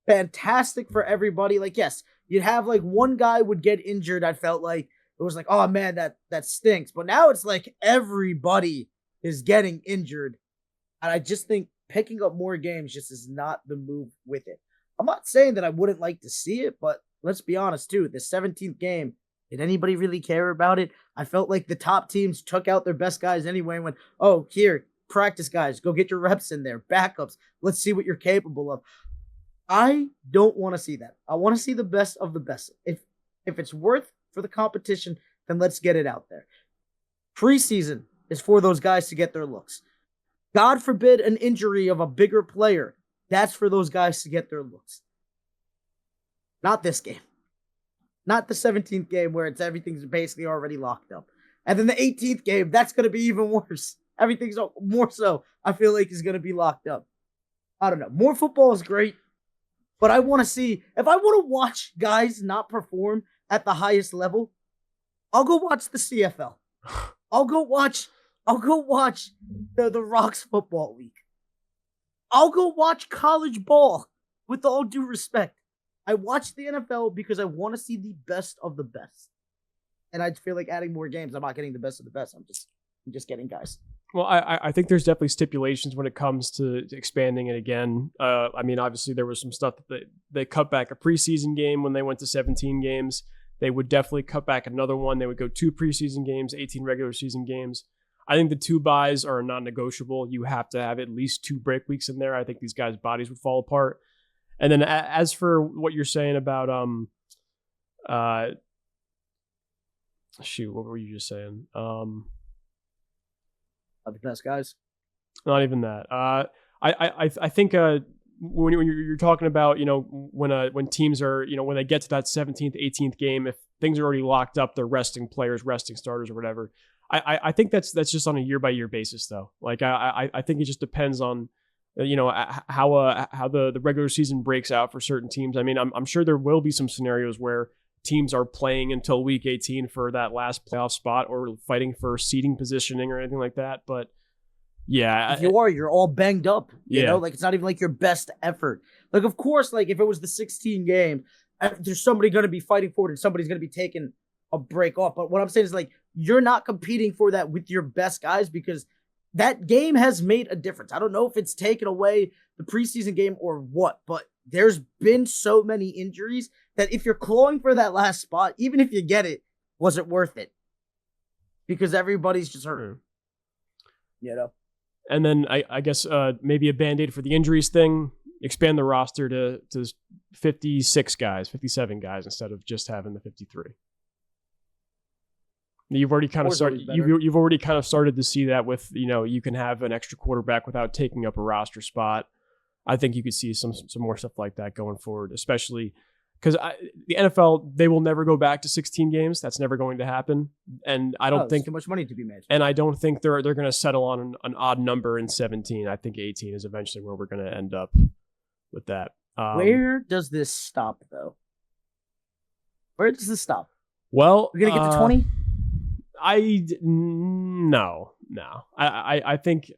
Speaker 3: fantastic for everybody. Like, yes, you'd have like one guy would get injured. I felt like it was like, oh man, that stinks. But now it's like everybody is getting injured. And I just think picking up more games just is not the move with it. I'm not saying that I wouldn't like to see it, but let's be honest too. The 17th game, did anybody really care about it? I felt like the top teams took out their best guys anyway and went, oh, here, practice guys, go get your reps in there, backups. Let's see what you're capable of. I don't want to see that. I want to see the best of the best. If it's worth for the competition, then let's get it out there. Preseason is for those guys to get their looks. God forbid an injury of a bigger player. That's for those guys to get their looks. Not this game. Not the 17th game where everything's basically already locked up. And then the 18th game, that's going to be even worse. Everything's more so, I feel like, is going to be locked up. I don't know. More football is great. But I want to see, if I want to watch guys not perform at the highest level, I'll go watch the CFL. I'll go watch the Rocks Football League. I'll go watch college ball. With all due respect, I watch the NFL because I want to see the best of the best, and I feel like adding more games, I'm not getting the best of the best. I'm just getting guys.
Speaker 2: Well, I think there's definitely stipulations when it comes to expanding it again. I mean, obviously there was some stuff that they cut back a preseason game when they went to 17 games. They would definitely cut back another one. They would go 2 preseason games, 18 regular season games. I think the 2 buys are non-negotiable. You have to have at least 2 break weeks in there. I think these guys' bodies would fall apart. And then as for what you're saying about what were you just saying?
Speaker 3: The best guys.
Speaker 2: Not even that. I think when you're talking about, you know, when teams are, you know, when they get to that 17th, 18th game, if things are already locked up, they're resting players, resting starters or whatever. I think that's just on a year by year basis though. Like I think it just depends on, you know, how the regular season breaks out for certain teams. I mean, I'm sure there will be some scenarios where teams are playing until week 18 for that last playoff spot or fighting for seeding positioning or anything like that. But yeah,
Speaker 3: if you're all banged up, you know, like it's not even like your best effort. Like, of course, like if it was the 16 game, there's somebody going to be fighting for it and somebody's going to be taking a break off. But what I'm saying is like, you're not competing for that with your best guys because that game has made a difference. I don't know if it's taken away the preseason game or what, but there's been so many injuries that if you're clawing for that last spot, even if you get it, was it worth it? Because everybody's just hurt. You know?
Speaker 2: And then I guess maybe a Band-Aid for the injuries thing, expand the roster to 56 guys, 57 guys instead of just having the 53. You've already kind of started. You've already kind of started to see that with, you know, you can have an extra quarterback without taking up a roster spot. I think you could see some more stuff like that going forward, especially because the NFL, they will never go back to 16 games. That's never going to happen, and I don't think
Speaker 3: too much money to be made.
Speaker 2: And I don't think they're going to settle on an odd number in 17. I think 18 is eventually where we're going to end up with that.
Speaker 3: Where does this stop, though? Where does this stop?
Speaker 2: Well,
Speaker 3: we're gonna get to 20.
Speaker 2: No. I think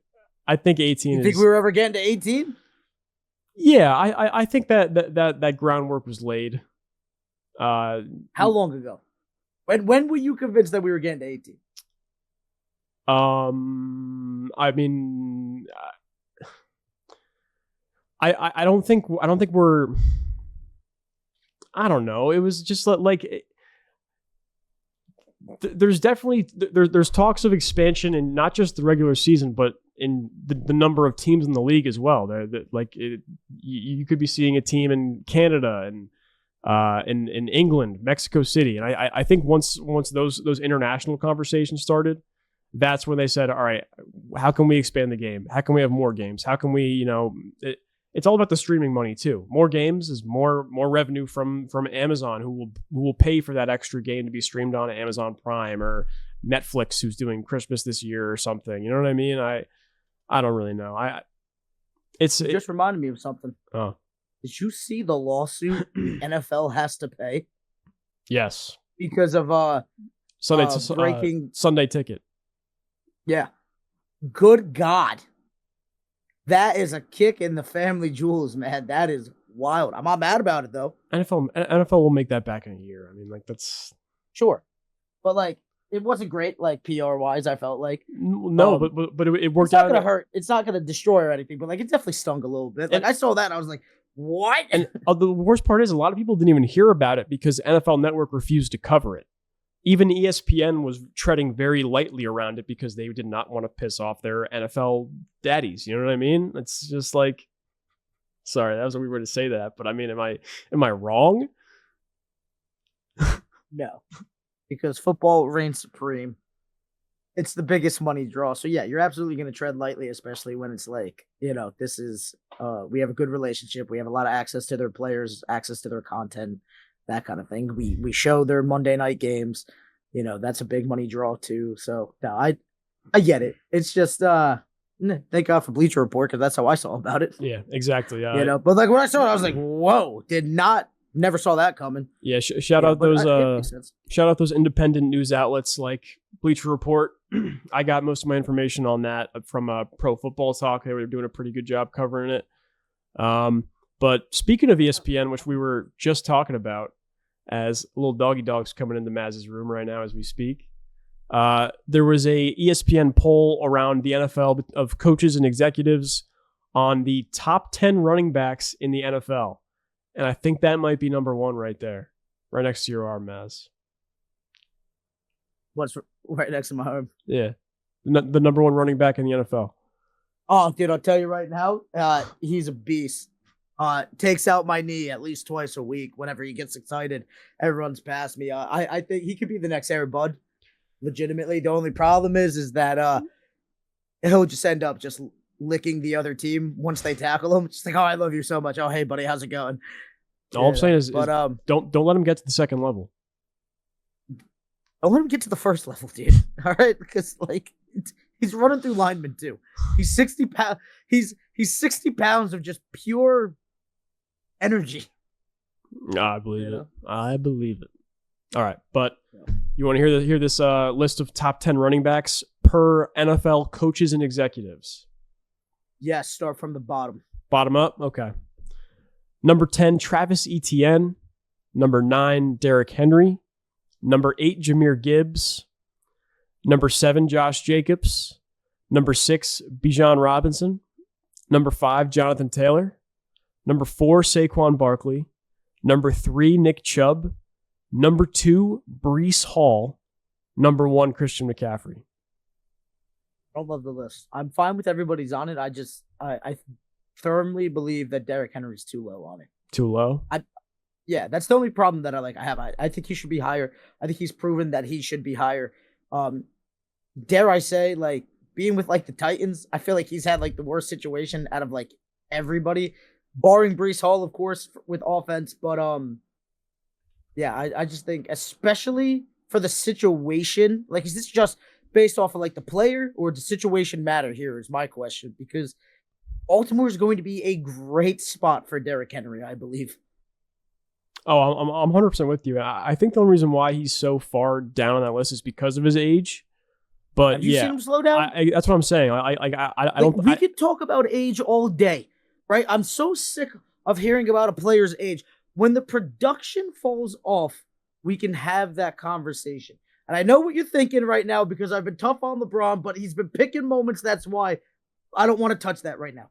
Speaker 2: 18.
Speaker 3: You think we were ever getting to 18?
Speaker 2: Yeah, I think that groundwork was laid.
Speaker 3: How long ago? When were you convinced that we were getting to 18?
Speaker 2: I mean, I don't think we're. I don't know. It was just like. There's definitely there's talks of expansion in not just the regular season, but in the number of teams in the league as well. You could be seeing a team in Canada and in England, Mexico City, and I think once those international conversations started, that's when they said, all right, how can we expand the game? How can we have more games? How can we, you know, it's all about the streaming money too. More games is more revenue from Amazon, who will pay for that extra game to be streamed on Amazon Prime or Netflix, who's doing Christmas this year or something. You know what I mean? I don't really know. It
Speaker 3: just reminded me of something.
Speaker 2: Oh,
Speaker 3: did you see the lawsuit NFL has to pay?
Speaker 2: Yes,
Speaker 3: because of breaking
Speaker 2: Sunday Ticket.
Speaker 3: Yeah, good God. That is a kick in the family jewels, man. That is wild. I'm not mad about it, though.
Speaker 2: NFL will make that back in a year. I mean, like, that's...
Speaker 3: Sure. But, like, it wasn't great, like, PR-wise, I felt like.
Speaker 2: No, but it worked
Speaker 3: It's
Speaker 2: out.
Speaker 3: not going to hurt. It's not going to destroy or anything, but, like, it definitely stung a little bit. Like, I saw that, and I was like, what?
Speaker 2: And the worst part is a lot of people didn't even hear about it because NFL Network refused to cover it. Even ESPN was treading very lightly around it because they did not want to piss off their NFL daddies. You know what I mean? It's just like, sorry, that was a weird way to say that, but I mean, am I wrong?
Speaker 3: No, because football reigns supreme. It's the biggest money draw. So yeah, you're absolutely going to tread lightly, especially when it's like, you know, this is, we have a good relationship. We have a lot of access to their players, access to their content, that kind of thing. We show their Monday night games. You know, that's a big money draw too. So no, I get it. It's just thank God for Bleacher Report because that's how I saw about it.
Speaker 2: Yeah, exactly.
Speaker 3: You know, but like when I saw it, I was like, whoa, did not Never saw that coming.
Speaker 2: Yeah, shout out those independent news outlets like Bleacher Report. I got most of my information on that from Pro Football Talk. They were doing a pretty good job covering it. But speaking of ESPN, which we were just talking about, as little doggy dog's coming into Mazz's room right now as we speak, there was a ESPN poll around the NFL of coaches and executives on the top 10 running backs in the NFL. And I think that might be number one right there, right next to your arm, Mazz.
Speaker 3: What's right next to my arm?
Speaker 2: Yeah. The number one running back in the NFL.
Speaker 3: Oh, dude, I'll tell you right now, he's a beast. Takes out my knee at least twice a week whenever he gets excited. Everyone's past me. I think he could be the next Air Bud. Legitimately. The only problem is that he'll just end up just licking the other team once they tackle him. Just like, oh, I love you so much. Oh, hey, buddy, how's it going?
Speaker 2: All I'm saying is don't let him get to the second level.
Speaker 3: Don't let him get to the first level, dude. All right, because like he's running through linemen too. He's 60 pounds. He's 60 pounds of just pure energy.
Speaker 2: I believe it. I believe it. All right, but you want to hear this list of top 10 running backs per NFL coaches and executives?
Speaker 3: Yes, start from the bottom.
Speaker 2: Bottom up? Okay. Number 10, Travis Etienne. Number 9, Derrick Henry. Number 8, Jahmyr Gibbs. Number 7, Josh Jacobs. Number 6, Bijan Robinson. Number 5, Jonathan Taylor. Number 4, Saquon Barkley. Number 3, Nick Chubb. Number 2, Breece Hall. Number 1, Christian McCaffrey.
Speaker 3: I don't love the list. I'm fine with everybody's on it. I firmly believe that Derrick Henry's too low on it.
Speaker 2: Too low?
Speaker 3: Yeah, that's the only problem that I have. I think he should be higher. I think he's proven that he should be higher. Dare I say, like, being with like the Titans, I feel like he's had like the worst situation out of like everybody, barring Breece Hall, of course, with offense. But yeah, I just think, especially for the situation, like, is this just based off of like the player, or does the situation matter here is my question, because Baltimore is going to be a great spot for Derrick Henry, I believe.
Speaker 2: Oh, I'm 100% with you. I think the only reason why he's so far down on that list is because of his age. But
Speaker 3: have you seen him slow down?
Speaker 2: That's what I'm saying. I don't.
Speaker 3: We could talk about age all day, right? I'm so sick of hearing about a player's age. When the production falls off, we can have that conversation. And I know what you're thinking right now, because I've been tough on LeBron, but he's been picking moments. That's why I don't want to touch that right now.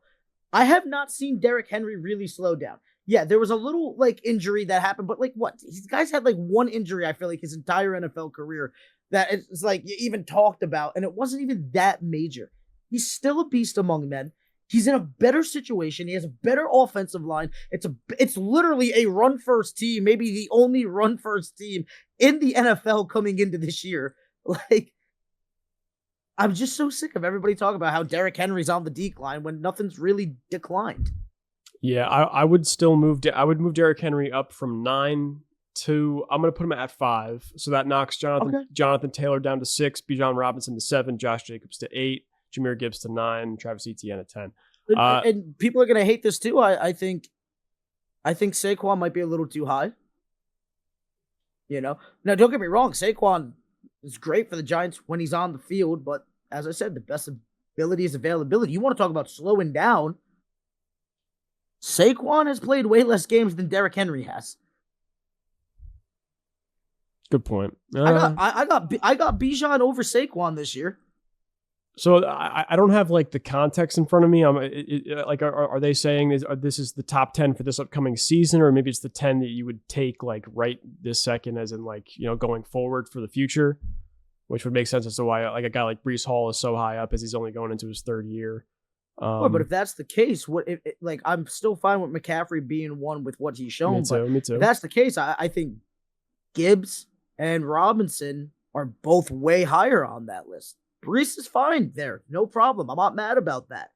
Speaker 3: I have not seen Derrick Henry really slow down. Yeah, there was a little like injury that happened, but like what? These guys had like one injury, I feel like, his entire NFL career that it's like you even talked about, and it wasn't even that major. He's still a beast among men. He's in a better situation. He has a better offensive line. It's literally a run-first team, maybe the only run-first team in the NFL coming into this year. Like, I'm just so sick of everybody talking about how Derrick Henry's on the decline when nothing's really declined.
Speaker 2: Yeah, I would still move. I would move Derrick Henry up from 9 to. I'm going to put him at 5, so that knocks Jonathan Taylor down to 6, Bijan Robinson to 7, Josh Jacobs to 8, Jahmyr Gibbs to 9, Travis Etienne at 10.
Speaker 3: And people are going to hate this too. I think Saquon might be a little too high. You know, now don't get me wrong, Saquon is great for the Giants when he's on the field, but as I said, the best ability is availability. You want to talk about slowing down? Saquon has played way less games than Derrick Henry has.
Speaker 2: Good point.
Speaker 3: I got Bijan over Saquon this year.
Speaker 2: So I don't have like the context in front of me. Are they saying this is the top 10 for this upcoming season, or maybe it's the 10 that you would take like right this second, as in like, you know, going forward for the future, which would make sense as to why like a guy like Breece Hall is so high up, as he's only going into his 3rd year.
Speaker 3: But if that's the case, like, I'm still fine with McCaffrey being one with what he's shown.
Speaker 2: Me too.
Speaker 3: If that's the case, I think Gibbs and Robinson are both way higher on that list. Breece is fine there. No problem. I'm not mad about that.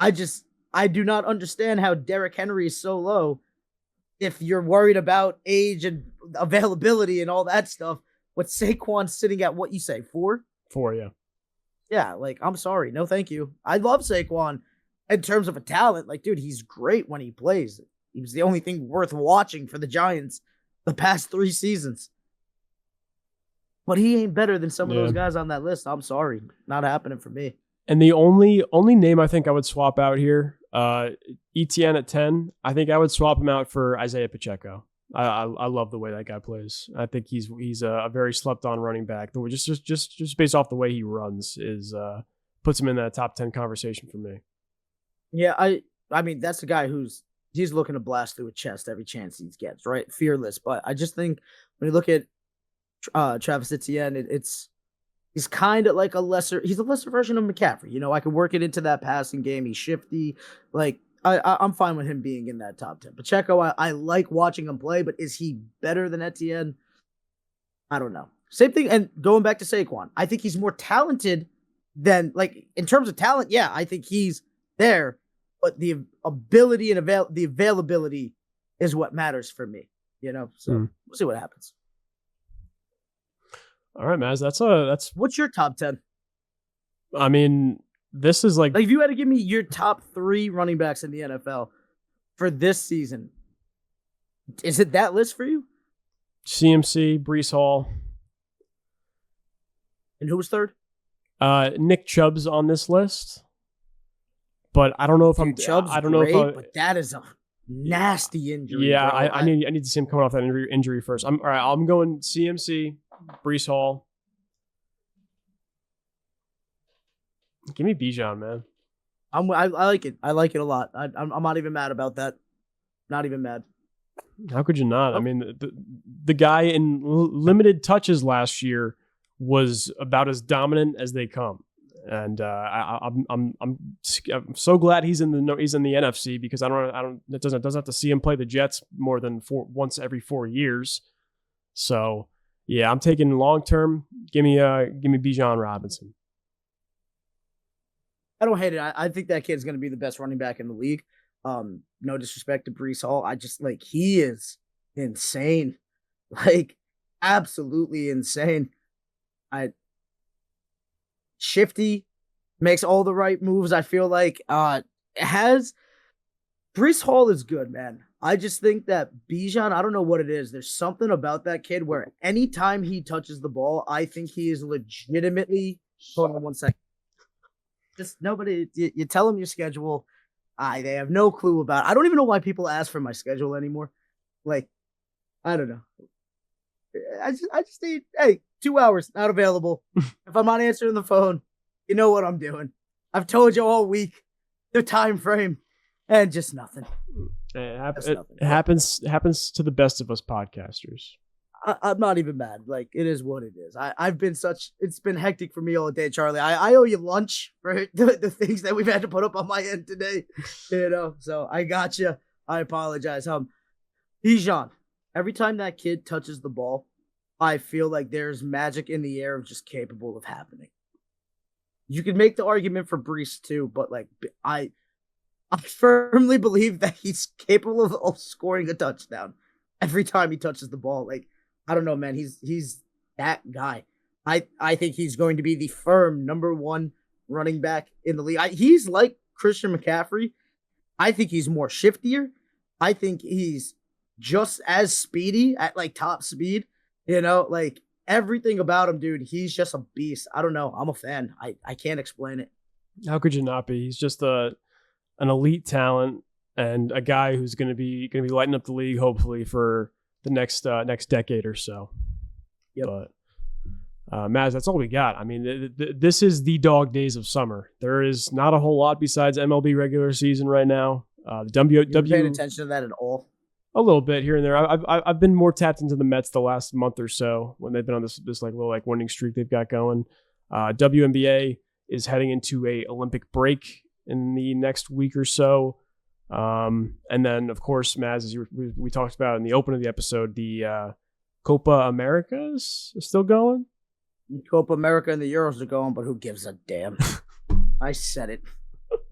Speaker 3: I do not understand how Derrick Henry is so low if you're worried about age and availability and all that stuff. With Saquon sitting at what you say, 4?
Speaker 2: 4, yeah.
Speaker 3: Yeah, like, I'm sorry. No, thank you. I love Saquon in terms of a talent. Like, dude, he's great when he plays. He was the only thing worth watching for the Giants the past 3 seasons. But he ain't better than some of those guys on that list. I'm sorry. Not happening for me.
Speaker 2: And the only name I think I would swap out here, ETN at 10, I think I would swap him out for Isaiah Pacheco. I love the way that guy plays. I think he's a very slept on running back. Just based off the way he runs puts him in that top 10 conversation for me.
Speaker 3: Yeah, I mean that's the guy he's looking to blast through a chest every chance he gets, right? Fearless. But I just think when you look at Travis Etienne, he's kind of like a lesser version of McCaffrey. You know, I could work it into that passing game. He's shifty. Like I'm fine with him being in that top 10. Pacheco, I like watching him play, but is he better than Etienne? I don't know. Same thing. And going back to Saquon, I think he's more talented than, like, in terms of talent. Yeah, I think he's there, but the ability and the availability is what matters for me. You know, so we'll see what happens.
Speaker 2: All right, Mazz. That's
Speaker 3: what's your top 10?
Speaker 2: I mean, this is like
Speaker 3: if you had to give me your top 3 running backs in the NFL for this season, is it that list for you?
Speaker 2: CMC, Breece Hall.
Speaker 3: And who was third?
Speaker 2: Nick Chubb's on this list. But I don't know if
Speaker 3: Chubb's
Speaker 2: I don't know if
Speaker 3: but that is a nasty injury.
Speaker 2: Yeah,
Speaker 3: bro.
Speaker 2: I need to see him coming off that injury first. All right, I'm going CMC, Breece Hall. Give me Bijan, man.
Speaker 3: I like it. I like it a lot. I'm not even mad about that. Not even mad.
Speaker 2: How could you not? I mean, the guy in limited touches last year was about as dominant as they come, and I'm so glad he's in the NFC, because I don't it doesn't have to see him play the Jets more than once every 4 years. So yeah, I'm taking long term. Give me Bijan Robinson.
Speaker 3: I don't hate it. I think that kid's going to be the best running back in the league. No disrespect to Breece Hall. I just he is insane. Like, absolutely insane. Shifty, makes all the right moves. I feel like Breece Hall is good, man. I just think that Bijan, I don't know what it is. There's something about that kid where anytime he touches the ball, I think he is legitimately. Hold on 1 second. Just nobody, you tell them your schedule. They have no clue about it. I don't even know why people ask for my schedule anymore. Like, I don't know. I just need, 2 hours, not available. If I'm not answering the phone, you know what I'm doing. I've told you all week the time frame, and just nothing.
Speaker 2: It happens to the best of us podcasters.
Speaker 3: I'm not even mad. Like, it is what it is. It's been hectic for me all day, Charlie. I owe you lunch for the things that we've had to put up on my end today. You know, so I got you. I apologize. Bijan, every time that kid touches the ball, I feel like there's magic in the air of just capable of happening. You could make the argument for Breece too, but like I firmly believe that he's capable of scoring a touchdown every time he touches the ball. Like, I don't know, man. He's that guy. I think he's going to be the firm number 1 running back in the league. He's like Christian McCaffrey. I think he's more shiftier. I think he's just as speedy at like top speed. You know, like everything about him, dude. He's just a beast. I don't know. I'm a fan. I can't explain it.
Speaker 2: How could you not be? He's just an elite talent and a guy who's going to be lighting up the league, hopefully, for the next decade or so.
Speaker 3: Yep.
Speaker 2: But Mazz, that's all we got. I mean, this is the dog days of summer. There is not a whole lot besides MLB regular season right now.
Speaker 3: You paying attention to that at all?
Speaker 2: A little bit here and there. I've been more tapped into the Mets the last month or so when they've been on this like little like winning streak they've got going. WNBA is heading into a Olympic break in the next week or so. And then, of course, Mazz, as we talked about in the open of the episode, the Copa America is still going.
Speaker 3: Copa America and the Euros are going, but who gives a damn? I said it.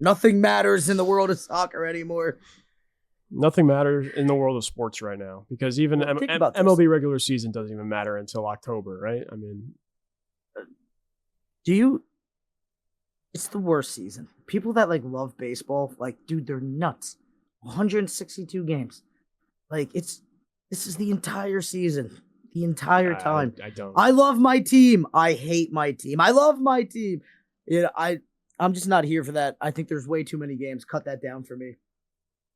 Speaker 3: Nothing matters in the world of soccer anymore.
Speaker 2: Nothing matters in the world of sports right now, because even MLB regular season doesn't even matter until October, right? I mean, it's the worst season. People that like love baseball, like, dude, they're nuts.
Speaker 3: 162 games. Like this is the entire season, the entire time.
Speaker 2: I don't.
Speaker 3: I love my team. I hate my team. I love my team. You know, I'm just not here for that. I think there's way too many games. Cut that down for me.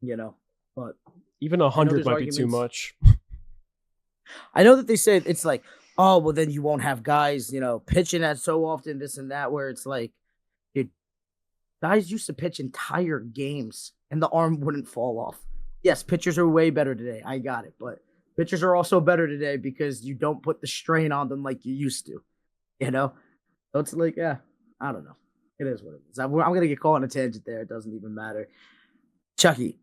Speaker 3: You know, but
Speaker 2: Even 100 might be too much.
Speaker 3: I know that they say it's like, oh, well, then you won't have guys, pitching that so often, this and that, where it's like, dude, guys used to pitch entire games and the arm wouldn't fall off. Yes, pitchers are way better today. I got it. But pitchers are also better today because you don't put the strain on them like you used to, So it's like, yeah, I don't know. It is what it is. I'm going to get caught on a tangent there. It doesn't even matter. Chucky,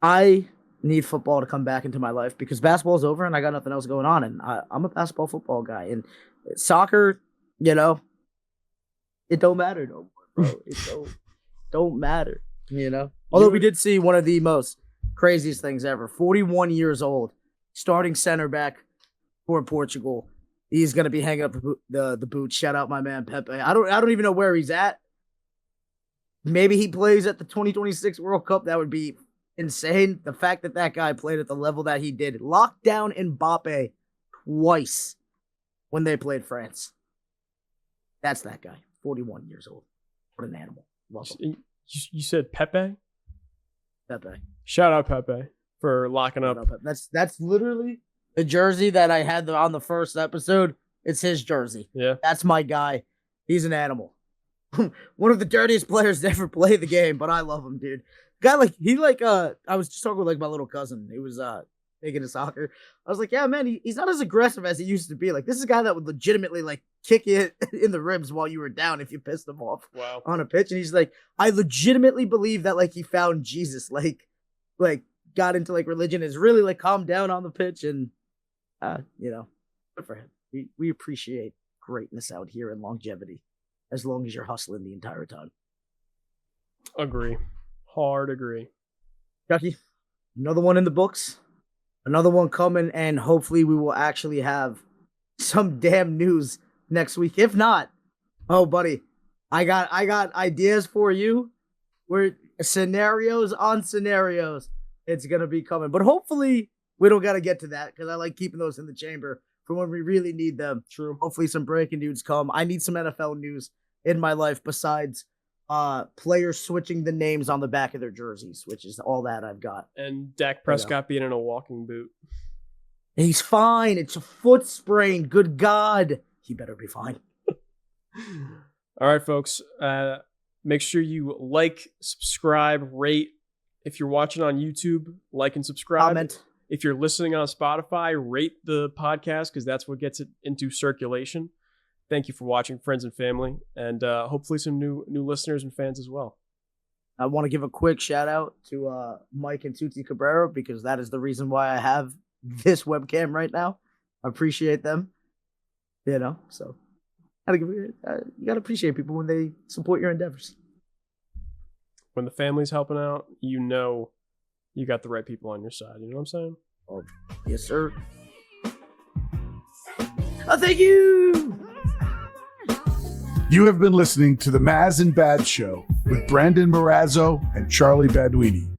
Speaker 3: I need football to come back into my life because basketball's over and I got nothing else going on. And I'm a basketball football guy. And soccer, it don't matter no more, bro. It don't matter, Although we did see one of the most craziest things ever. 41 years old, starting center back for Portugal. He's going to be hanging up the boot. Shout out my man Pepe. I don't even know where he's at. Maybe he plays at the 2026 World Cup. That would be insane. The fact that guy played at the level that he did. Locked down Mbappe twice when they played France. That's that guy. 41 years old. What an animal. Love him.
Speaker 2: You said Pepe?
Speaker 3: Pepe.
Speaker 2: Shout out Pepe for locking up.
Speaker 3: That's literally the jersey that I had on the first episode. It's his jersey.
Speaker 2: Yeah.
Speaker 3: That's my guy. He's an animal. One of the dirtiest players to ever play the game, but I love him, dude. Guy I was just talking with my little cousin. He was big into soccer. I was like, yeah, man, he's not as aggressive as he used to be. Like, this is a guy that would legitimately kick you in the ribs while you were down if you pissed him off on a pitch. And he's like, I legitimately believe that he found Jesus, got into religion, is really calmed down on the pitch, and good for him. We appreciate greatness out here and longevity, as long as you're hustling the entire time.
Speaker 2: Agree. Hard agree.
Speaker 3: Chucky, another one in the books. Another one coming, and hopefully we will actually have some damn news next week. If not, oh, buddy, I got ideas for you. We're scenarios on scenarios. It's going to be coming. But hopefully we don't got to get to that because I like keeping those in the chamber for when we really need them.
Speaker 2: True.
Speaker 3: Hopefully some breaking news come. I need some NFL news in my life besides players switching the names on the back of their jerseys, which is all that I've got.
Speaker 2: And Dak Prescott being in a walking boot.
Speaker 3: He's fine. It's a foot sprain. Good God. He better be fine.
Speaker 2: All right, folks. Make sure you like, subscribe, rate. If you're watching on YouTube, like and subscribe.
Speaker 3: Comment.
Speaker 2: If you're listening on Spotify, rate the podcast because that's what gets it into circulation. Thank you for watching, friends and family, and hopefully some new listeners and fans as well.
Speaker 3: I want to give a quick shout out to Mike and Tuti Cabrera because that is the reason why I have this webcam right now. I appreciate them. So you gotta appreciate people when they support your endeavors.
Speaker 2: When the family's helping out, you got the right people on your side. You know what I'm saying?
Speaker 3: Oh, yes, sir. Oh, thank you.
Speaker 1: You have been listening to the Mazz and Bad Show with Brandon Marrazzo and Charlie Baduini.